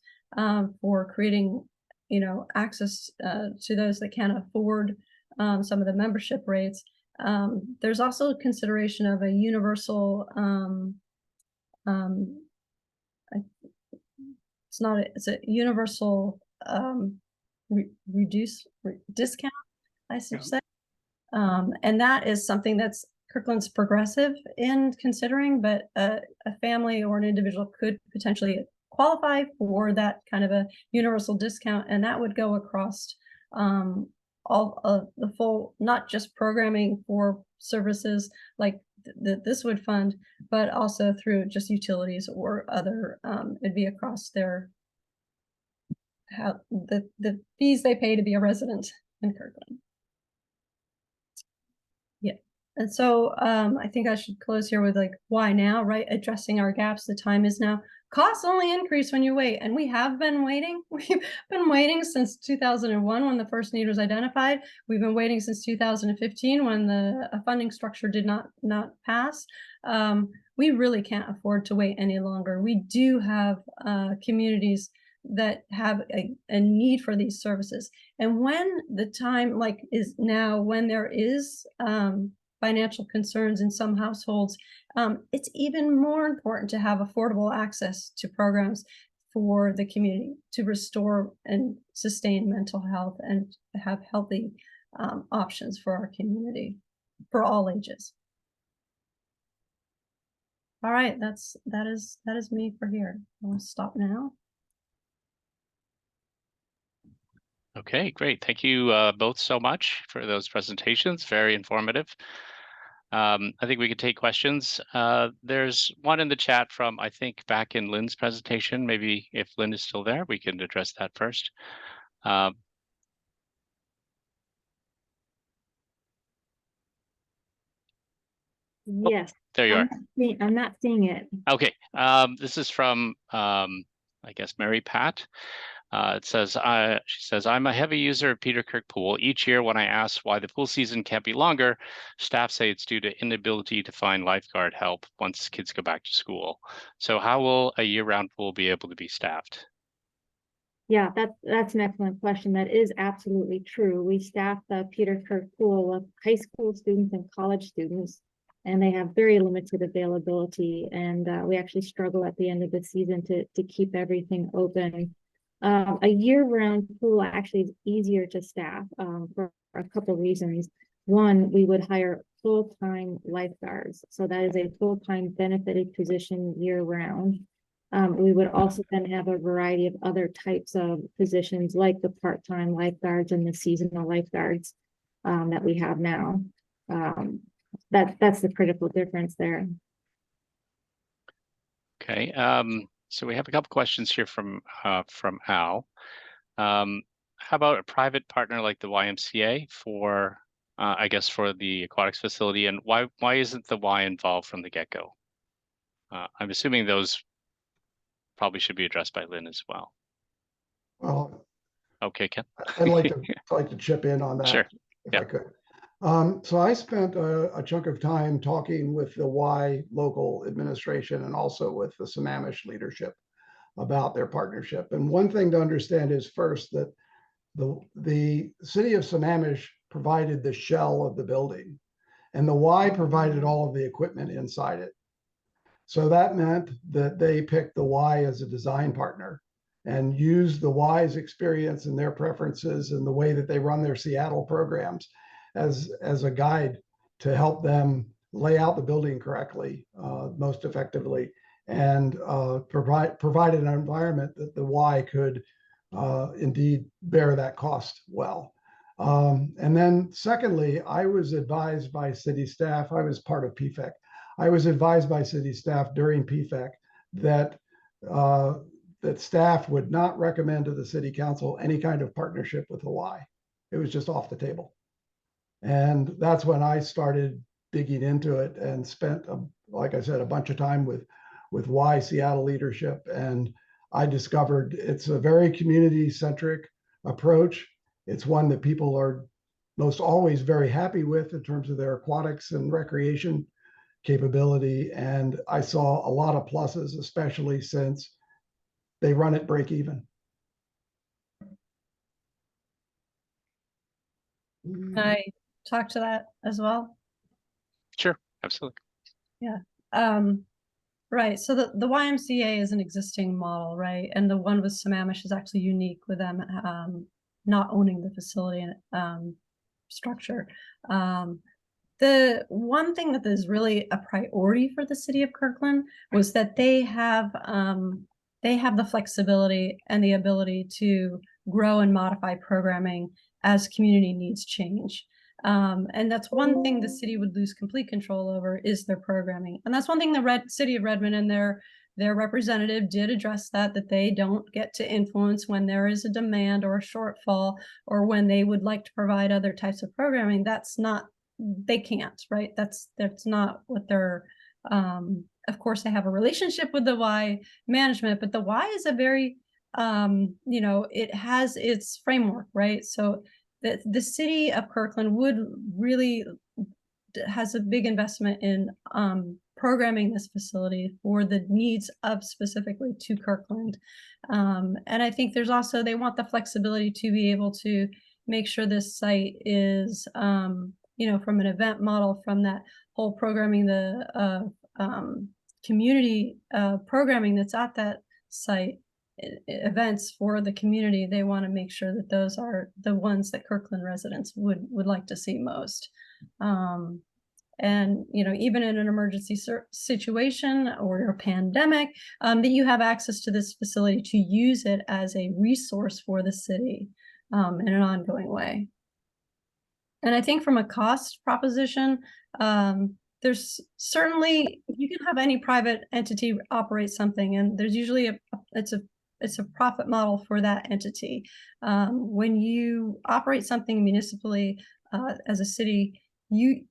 H: for creating, access to those that can't afford some of the membership rates, there's also consideration of a universal, it's a universal discount, I should say. And that is something that's Kirkland's progressive in considering, but a family or an individual could potentially qualify for that kind of a universal discount, and that would go across all of the full, not just programming for services like this would fund, but also through just utilities or other, it'd be across their the fees they pay to be a resident in Kirkland. Yeah. And so I think I should close here with why now, right? Addressing our gaps. The time is now. Costs only increase when you wait, and we have been waiting. We've been waiting since 2001 when the first need was identified. We've been waiting since 2015 when the funding structure did not pass. We really can't afford to wait any longer. We do have communities that have a need for these services, and when the time is now, when there is financial concerns in some households, it's even more important to have affordable access to programs for the community to restore and sustain mental health and have healthy options for our community for all ages. All right, that is me for here. I'll stop now.
A: Okay, great. Thank you both so much for those presentations. Very informative. I think we could take questions. There's one in the chat from, I think, back in Lynn's presentation. Maybe if Lynn is still there, we can address that first.
C: Yes.
A: There you are.
C: I'm not seeing it.
A: Okay. This is from, I guess, Mary Pat. It says, she says, I'm a heavy user of Peter Kirk Pool. Each year when I ask why the pool season can't be longer, staff say it's due to inability to find lifeguard help once kids go back to school. So how will a year-round pool be able to be staffed?
C: Yeah, that's an excellent question. That is absolutely true. We staff the Peter Kirk Pool with high school students and college students, and they have very limited availability. And we actually struggle at the end of the season to keep everything open. A year-round pool actually is easier to staff for a couple of reasons. One, we would hire full-time lifeguards. So that is a full-time benefited position year-round. We would also then have a variety of other types of positions like the part-time lifeguards and the seasonal lifeguards that we have now. That's the critical difference there.
A: Okay. So we have a couple questions here from Al. How about a private partner like the YMCA for, I guess, for the aquatics facility, and why isn't the Y involved from the get-go? I'm assuming those probably should be addressed by Lynn as well.
G: Well,
A: okay, Ken.
G: I'd like to chip in on that,
A: sure.
G: if I could. So I spent a chunk of time talking with the Y local administration and also with the Sammamish leadership about their partnership. And one thing to understand is first that the city of Sammamish provided the shell of the building, and the Y provided all of the equipment inside it. So that meant that they picked the Y as a design partner and used the Y's experience and their preferences and the way that they run their Seattle programs as a guide to help them lay out the building correctly, most effectively, and provide an environment that the Y could indeed bear that cost well. And then secondly, I was advised by city staff, I was part of PFEC. I was advised by city staff during PFEC that that staff would not recommend to the city council any kind of partnership with the Y. It was just off the table. And that's when I started digging into it and spent, like I said, a bunch of time with Y Seattle leadership. And I discovered it's a very community-centric approach. It's one that people are most always very happy with in terms of their aquatics and recreation capability. And I saw a lot of pluses, especially since they run at break even.
H: Can I talk to that as well?
A: Sure, absolutely.
H: Yeah. Right. So the YMCA is an existing model, right? And the one with Sammamish is actually unique with them not owning the facility and structure. The one thing that is really a priority for the city of Kirkland was that they have the flexibility and the ability to grow and modify programming as community needs change. And that's one thing the city would lose complete control over is their programming. And that's one thing the city of Redmond and their representative did address, that they don't get to influence when there is a demand or a shortfall, or when they would like to provide other types of programming. That's not, they can't, right? That's not what they're, of course they have a relationship with the Y management, but the Y is a very, it has its framework, right? So the city of Kirkland would really has a big investment in programming this facility for the needs of specifically to Kirkland. And I think there's also, they want the flexibility to be able to make sure this site is, from an event model, from that whole programming, the community programming that's at that site, events for the community, they want to make sure that those are the ones that Kirkland residents would like to see most. And even in an emergency situation or a pandemic, that you have access to this facility to use it as a resource for the city in an ongoing way. And I think from a cost proposition, there's certainly, you can have any private entity operate something, and there's usually it's a profit model for that entity. When you operate something municipally as a city, you're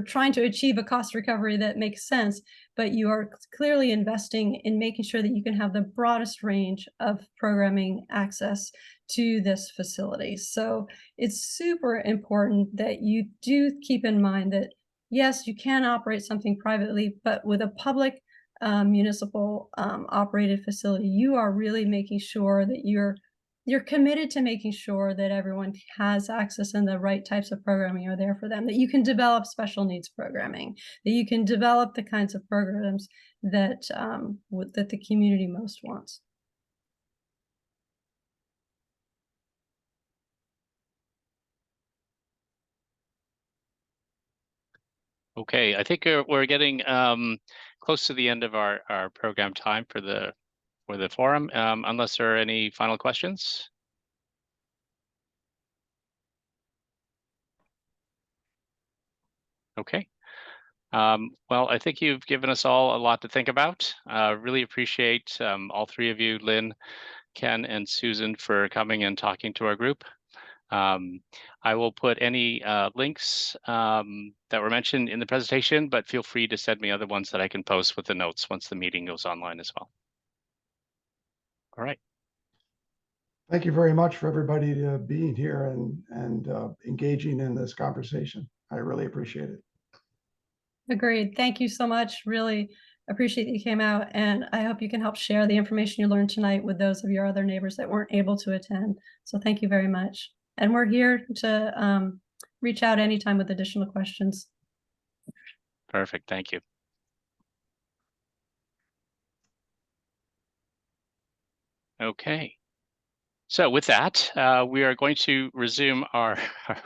H: trying to achieve a cost recovery that makes sense, but you are clearly investing in making sure that you can have the broadest range of programming access to this facility. So it's super important that you do keep in mind that, yes, you can operate something privately, but with a public municipal operated facility, you are really making sure that you're committed to making sure that everyone has access and the right types of programming are there for them, that you can develop special needs programming, that you can develop the kinds of programs that that the community most wants.
A: Okay, I think we're getting close to the end of our program time for the forum, unless there are any final questions. Okay. Well, I think you've given us all a lot to think about. Really appreciate all three of you, Lynn, Ken, and Susan, for coming and talking to our group. I will put any links that were mentioned in the presentation, but feel free to send me other ones that I can post with the notes once the meeting goes online as well. All right.
G: Thank you very much for everybody being here and engaging in this conversation. I really appreciate it.
H: Agreed. Thank you so much. Really appreciate that you came out, and I hope you can help share the information you learned tonight with those of your other neighbors that weren't able to attend. So thank you very much. And we're here to reach out anytime with additional questions.
A: Perfect. Thank you. Okay. So with that, we are going to resume our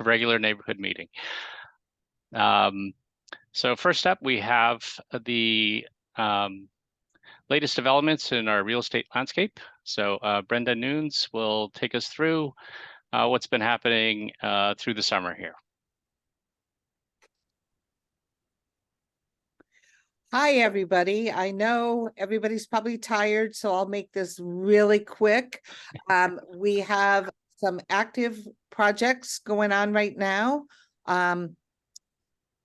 A: regular neighborhood meeting. So first up, we have the latest developments in our real estate landscape. So Brenda Nunes will take us through what's been happening through the summer here.
I: Hi, everybody. I know everybody's probably tired, so I'll make this really quick. We have some active projects going on right now.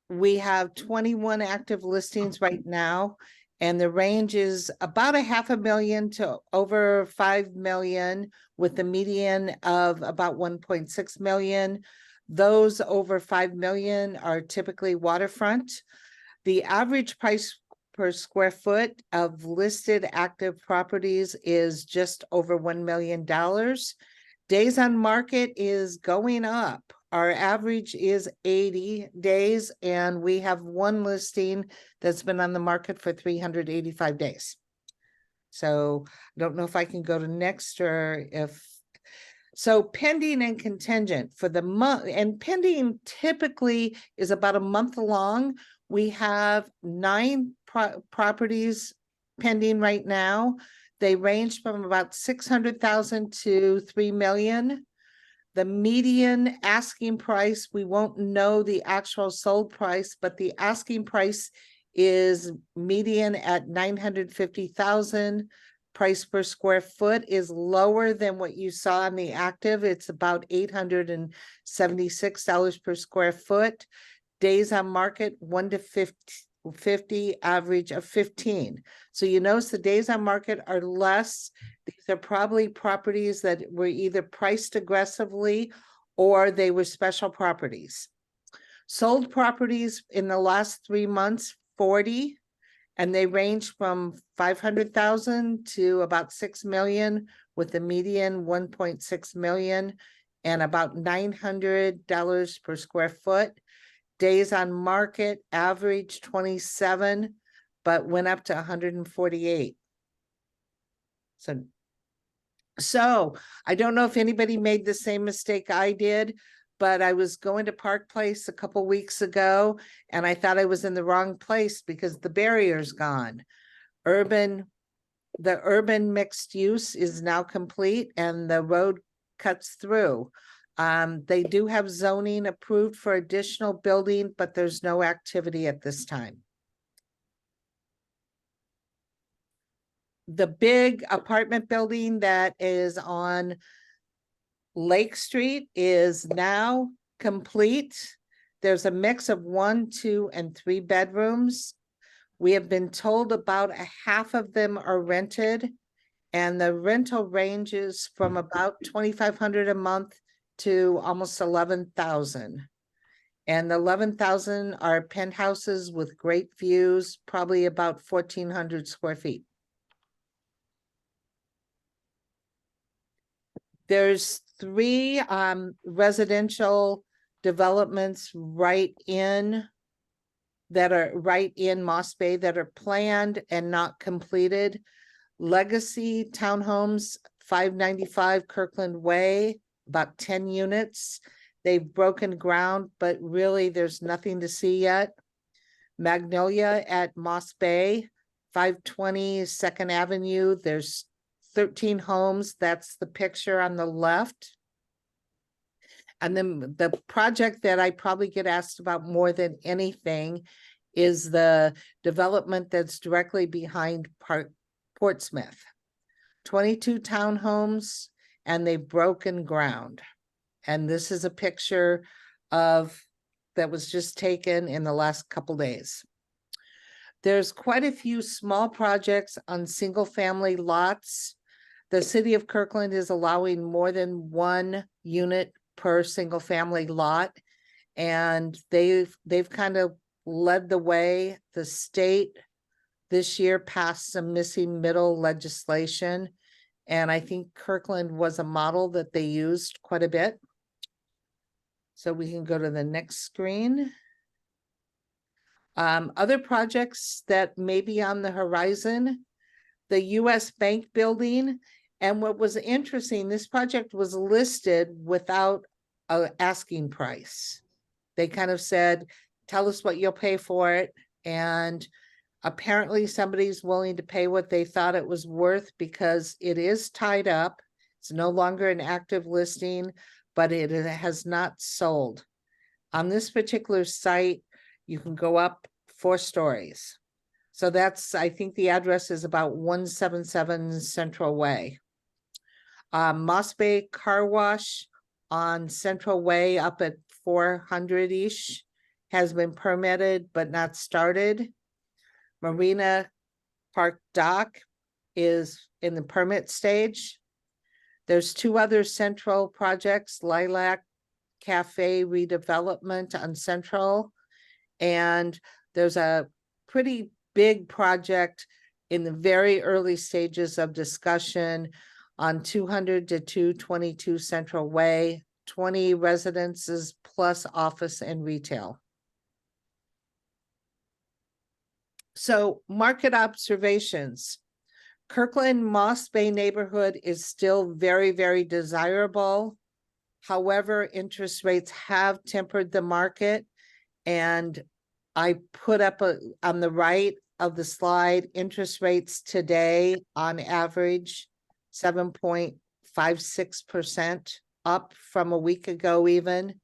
I: We have 21 active listings right now, and the range is about $500,000 to over 5 million, with the median of about 1.6 million. Those over 5 million are typically waterfront. The average price per square foot of listed active properties is just over $1 million. Days on market is going up. Our average is 80 days, and we have one listing that's been on the market for 385 days. So I don't know if I can go to next or if. So pending and contingent for the month, and pending typically is about a month long. We have 9 properties pending right now. They range from about 600,000 to 3 million. The median asking price, we won't know the actual sold price, but the asking price is median at 950,000. Price per square foot is lower than what you saw in the active. It's about $876 per square foot. Days on market 1 to 50, average of 15. So you notice the days on market are less. These are probably properties that were either priced aggressively or they were special properties. Sold properties in the last 3 months, 40, and they range from 500,000 to about 6 million, with the median 1.6 million and about $900 per square foot. Days on market average 27, but went up to 148. So I don't know if anybody made the same mistake I did, but I was going to Park Place a couple weeks ago, and I thought I was in the wrong place because the barrier's gone. The urban mixed use is now complete, and the road cuts through. They do have zoning approved for additional building, but there's no activity at this time. The big apartment building that is on Lake Street is now complete. There's a mix of 1, 2, and 3 bedrooms. We have been told about a half of them are rented, and the rental ranges from about $2,500 a month to almost 11,000. And the 11,000 are penthouses with great views, probably about 1,400 square feet. There's 3 residential developments right in MossBay that are planned and not completed. Legacy Townhomes, 595 Kirkland Way, about 10 units. They've broken ground, but really there's nothing to see yet. Magnolia at MossBay, 520 2nd Avenue. There's 13 homes. That's the picture on the left. And then the project that I probably get asked about more than anything is the development that's directly behind Portsmouth. 22 townhomes, and they've broken ground. And this is a picture that was just taken in the last couple days. There's quite a few small projects on single family lots. The city of Kirkland is allowing more than 1 unit per single family lot, and they've kind of led the way. The state this year passed some missing middle legislation, and I think Kirkland was a model that they used quite a bit. So we can go to the next screen. Other projects that may be on the horizon, the US Bank building. And what was interesting, this project was listed without an asking price. They kind of said, tell us what you'll pay for it. And apparently somebody's willing to pay what they thought it was worth because it is tied up. It's no longer an active listing, but it has not sold. On this particular site, you can go up 4 stories. So that's, I think the address is about 177 Central Way. MossBay Car Wash on Central Way up at 400-ish has been permitted but not started. Marina Park Dock is in the permit stage. There's 2 other Central projects, Lilac Cafe redevelopment on Central, and there's a pretty big project in the very early stages of discussion on 200 to 222 Central Way, 20 residences plus office and retail. So market observations. Kirkland MossBay neighborhood is still very, very desirable. However, interest rates have tempered the market, and I put up on the right of the slide, interest rates today on average 7.56%, up from a week ago even.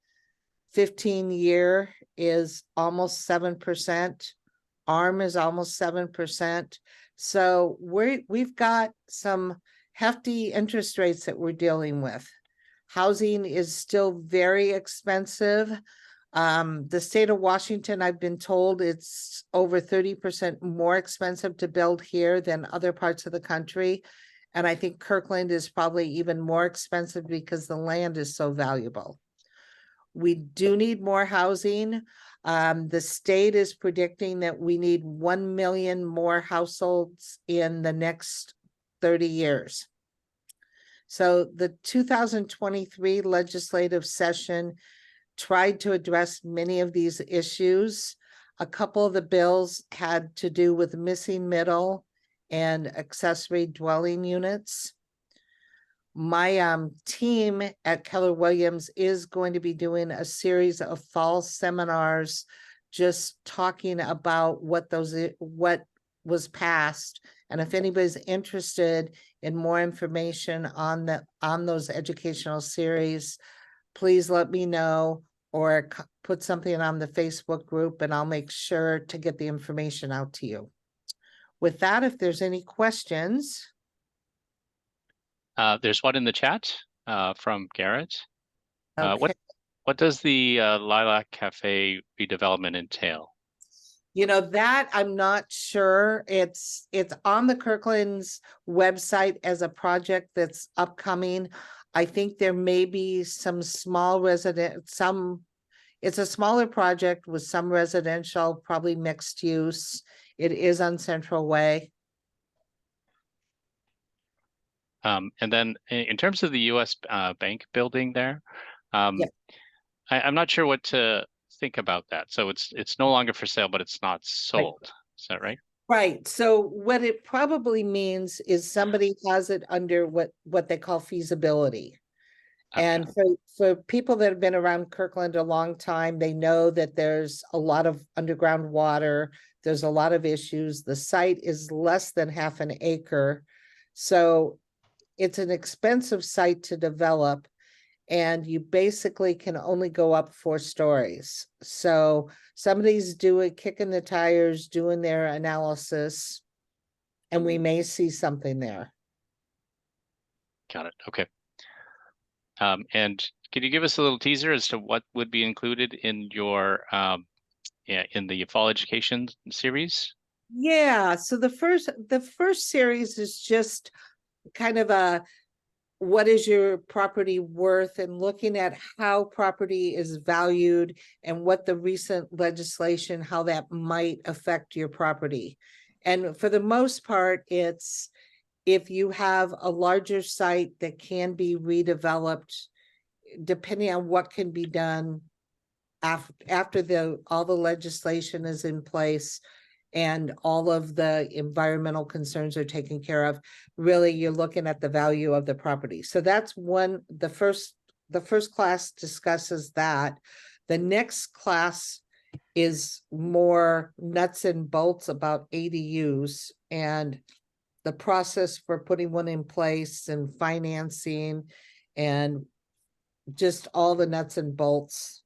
I: 15-year is almost 7%. ARM is almost 7%. So we've got some hefty interest rates that we're dealing with. Housing is still very expensive. The state of Washington, I've been told it's over 30% more expensive to build here than other parts of the country. And I think Kirkland is probably even more expensive because the land is so valuable. We do need more housing. The state is predicting that we need 1 million more households in the next 30 years. So the 2023 legislative session tried to address many of these issues. A couple of the bills had to do with missing middle and accessory dwelling units. My team at Keller Williams is going to be doing a series of fall seminars just talking about what was passed. And if anybody's interested in more information on those educational series, please let me know or put something on the Facebook group and I'll make sure to get the information out to you. With that, if there's any questions.
A: There's one in the chat from Garrett.
I: Okay.
A: What does the Lilac Cafe redevelopment entail?
I: You know, that I'm not sure. It's on the Kirkland's website as a project that's upcoming. I think there may be some small it's a smaller project with some residential, probably mixed use. It is on Central Way.
A: And then in terms of the US Bank building there,
I: Yeah.
A: I'm not sure what to think about that. So it's no longer for sale, but it's not sold. Right. Is that right?
I: Right. So what it probably means is somebody has it under what they call feasibility. Okay. And for people that have been around Kirkland a long time, they know that there's a lot of underground water. There's a lot of issues. The site is less than half an acre. So it's an expensive site to develop, and you basically can only go up 4 stories. So somebody's kicking the tires, doing their analysis, and we may see something there.
A: Got it. Okay. And can you give us a little teaser as to what would be included in your in the fall education series? Yeah.
I: So the first series is just kind of what is your property worth, and looking at how property is valued and what the recent legislation, how that might affect your property. And for the most part, it's if you have a larger site that can be redeveloped, depending on what can be done after all the legislation is in place and all of the environmental concerns are taken care of, really you're looking at the value of the property. So that's the first class discusses that. The next class is more nuts and bolts about ADUs and the process for putting one in place and financing and just all the nuts and bolts.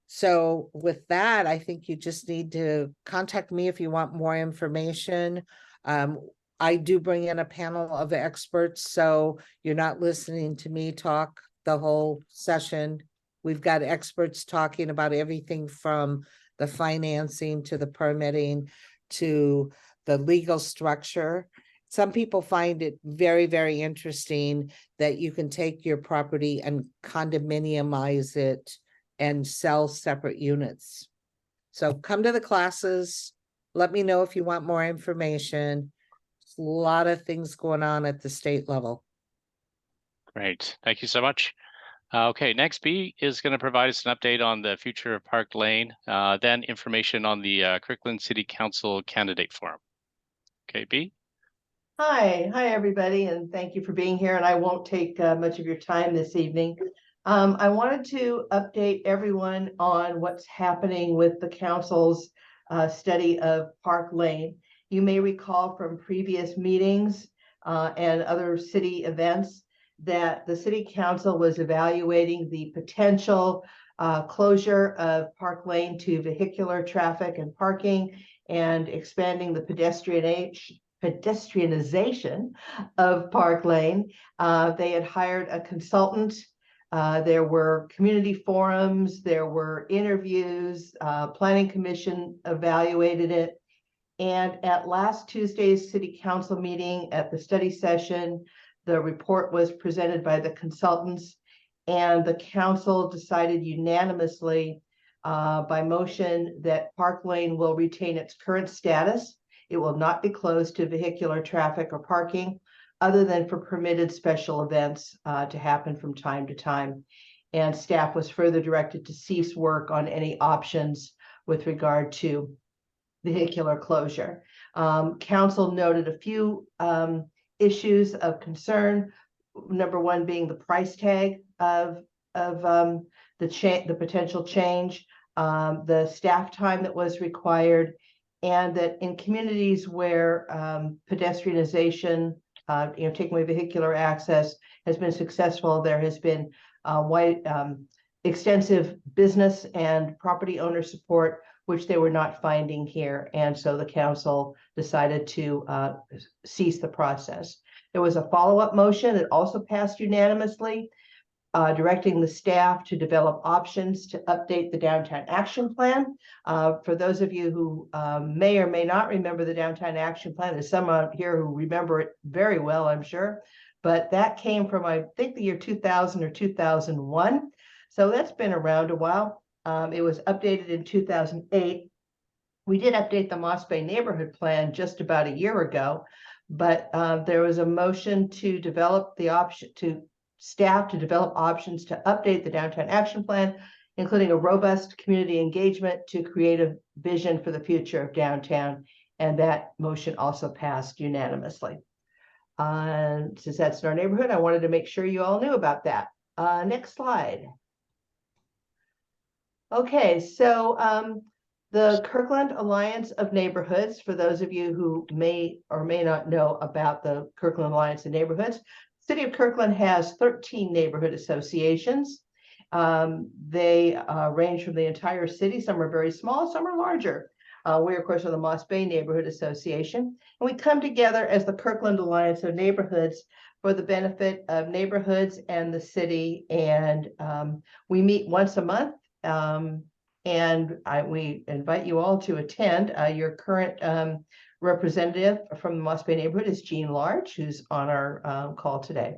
I: So with that, I think you just need to contact me if you want more information. I do bring in a panel of experts, so you're not listening to me talk the whole session. We've got experts talking about everything from the financing to the permitting to the legal structure. Some people find it very, very interesting that you can take your property and condominiumize it and sell separate units. So come to the classes. Let me know if you want more information. There's a lot of things going on at the state level.
A: Great. Thank you so much. Okay, next B is going to provide us an update on the future of Park Lane, then information on the Kirkland City Council candidate forum. Okay, B.
J: Hi, everybody, and thank you for being here. And I won't take much of your time this evening. I wanted to update everyone on what's happening with the council's study of Park Lane. You may recall from previous meetings and other city events that the city council was evaluating the potential closure of Park Lane to vehicular traffic and parking and expanding the pedestrianization of Park Lane. They had hired a consultant. There were community forums, there were interviews, Planning Commission evaluated it. And at last Tuesday's city council meeting at the study session, the report was presented by the consultants and the council decided unanimously by motion that Park Lane will retain its current status. It will not be closed to vehicular traffic or parking other than for permitted special events to happen from time to time. And staff was further directed to cease work on any options with regard to vehicular closure. Council noted a few issues of concern. Number one being the price tag of the potential change, the staff time that was required, and that in communities where pedestrianization, taking away vehicular access has been successful, there has been extensive business and property owner support, which they were not finding here. And so the council decided to cease the process. There was a follow-up motion that also passed unanimously, directing the staff to develop options to update the downtown action plan. For those of you who may or may not remember the downtown action plan, there's some out here who remember it very well, I'm sure, but that came from, I think, the year 2000 or 2001. So that's been around a while. It was updated in 2008. We did update the MossBay Neighborhood Plan just about a year ago, but there was a motion to develop the option to staff to develop options to update the downtown action plan, including a robust community engagement to create a vision for the future of downtown. And that motion also passed unanimously. Since that's in our neighborhood, I wanted to make sure you all knew about that. Next slide. Okay, so the Kirkland Alliance of Neighborhoods, for those of you who may or may not know about the Kirkland Alliance of Neighborhoods, the City of Kirkland has 13 neighborhood associations. They range from the entire city. Some are very small, some are larger. We, of course, are the MossBay Neighborhood Association, and we come together as the Kirkland Alliance of Neighborhoods for the benefit of neighborhoods and the city. And we meet once a month. We invite you all to attend. Your current representative from the MossBay neighborhood is Jean Large, who's on our call today.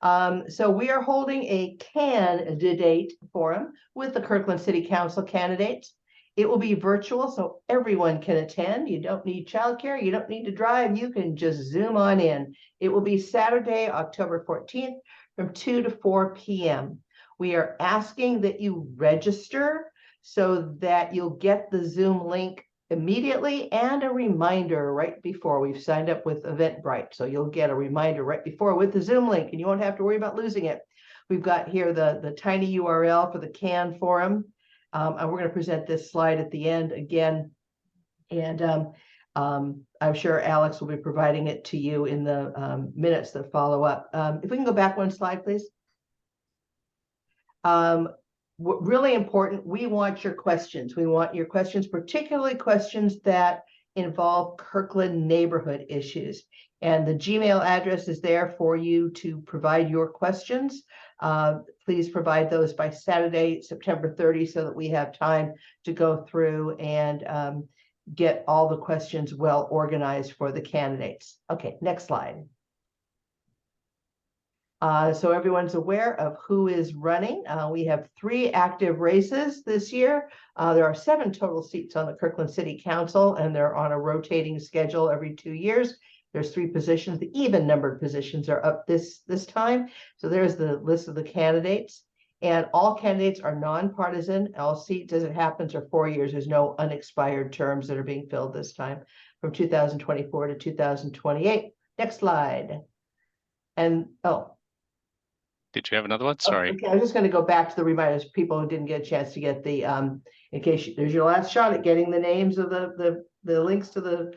J: So we are holding a candidate forum with the Kirkland City Council candidates. It will be virtual, so everyone can attend. You don't need childcare, you don't need to drive, you can just zoom on in. It will be Saturday, October 14th from 2 to 4 p.m. We are asking that you register so that you'll get the Zoom link immediately and a reminder right before. We've signed up with Eventbrite, so you'll get a reminder right before with the Zoom link, and you won't have to worry about losing it. We've got here the tiny URL for the CAN forum, and we're going to present this slide at the end again, and I'm sure Alex will be providing it to you in the minutes that follow up. If we can go back one slide, please. Really important, we want your questions. We want your questions, particularly questions that involve Kirkland neighborhood issues. And the Gmail address is there for you to provide your questions. Please provide those by Saturday, September 30, so that we have time to go through and get all the questions well organized for the candidates. Okay, next slide. So everyone's aware of who is running. We have 3 active races this year. There are 7 total seats on the Kirkland City Council, and they're on a rotating schedule every 2 years. There's 3 positions. The even numbered positions are up this time. So there's the list of the candidates. And all candidates are nonpartisan. All seats, as it happens, are 4 years. There's no unexpired terms that are being filled this time from 2024 to 2028. Next slide. And
A: did you have another one? Sorry.
J: Okay, I was just going to go back to the reminders, people who didn't get a chance to get the, in case there's your last shot at getting the names of the links to the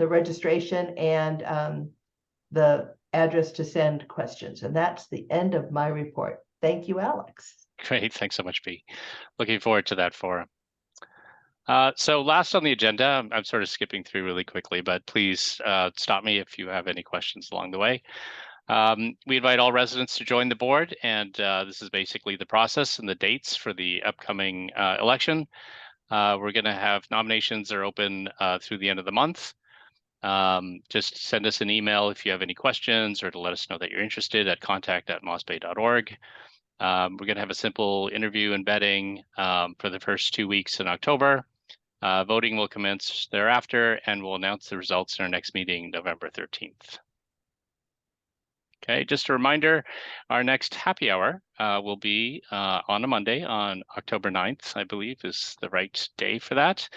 J: registration and the address to send questions. And that's the end of my report. Thank you, Alex.
A: Great. Thanks so much, Bea. Looking forward to that forum. So last on the agenda, I'm sort of skipping through really quickly, but please stop me if you have any questions along the way. We invite all residents to join the board, and this is basically the process and the dates for the upcoming election. We're going to have nominations are open through the end of the month. Just send us an email if you have any questions or to let us know that you're interested at contact@mossbay.org. We're going to have a simple interview and vetting for the first 2 weeks in October. Voting will commence thereafter, and we'll announce the results in our next meeting, November 13th. Okay, just a reminder, our next happy hour will be on a Monday on October 9th, I believe is the right day for that.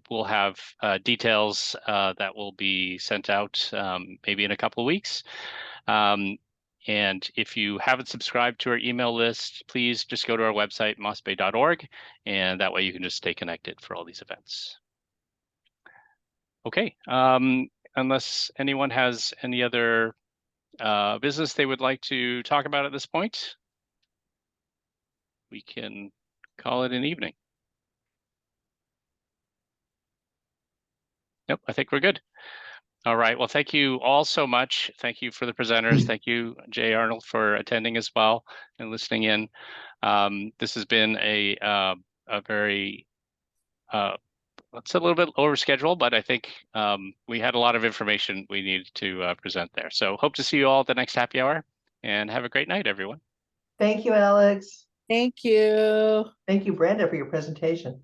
A: We'll have details that will be sent out maybe in a couple of weeks. And if you haven't subscribed to our email list, please just go to our website, mossbay.org, and that way you can just stay connected for all these events. Okay, unless anyone has any other business they would like to talk about at this point, we can call it an evening. Nope, I think we're good. All right, well, thank you all so much. Thank you for the presenters. Thank you, Jay Arnold, for attending as well and listening in. This has been a very, it's a little bit over schedule, but I think we had a lot of information we needed to present there. So hope to see you all at the next happy hour, and have a great night, everyone.
J: Thank you, Alex.
I: Thank you.
J: Thank you, Brenda, for your presentation.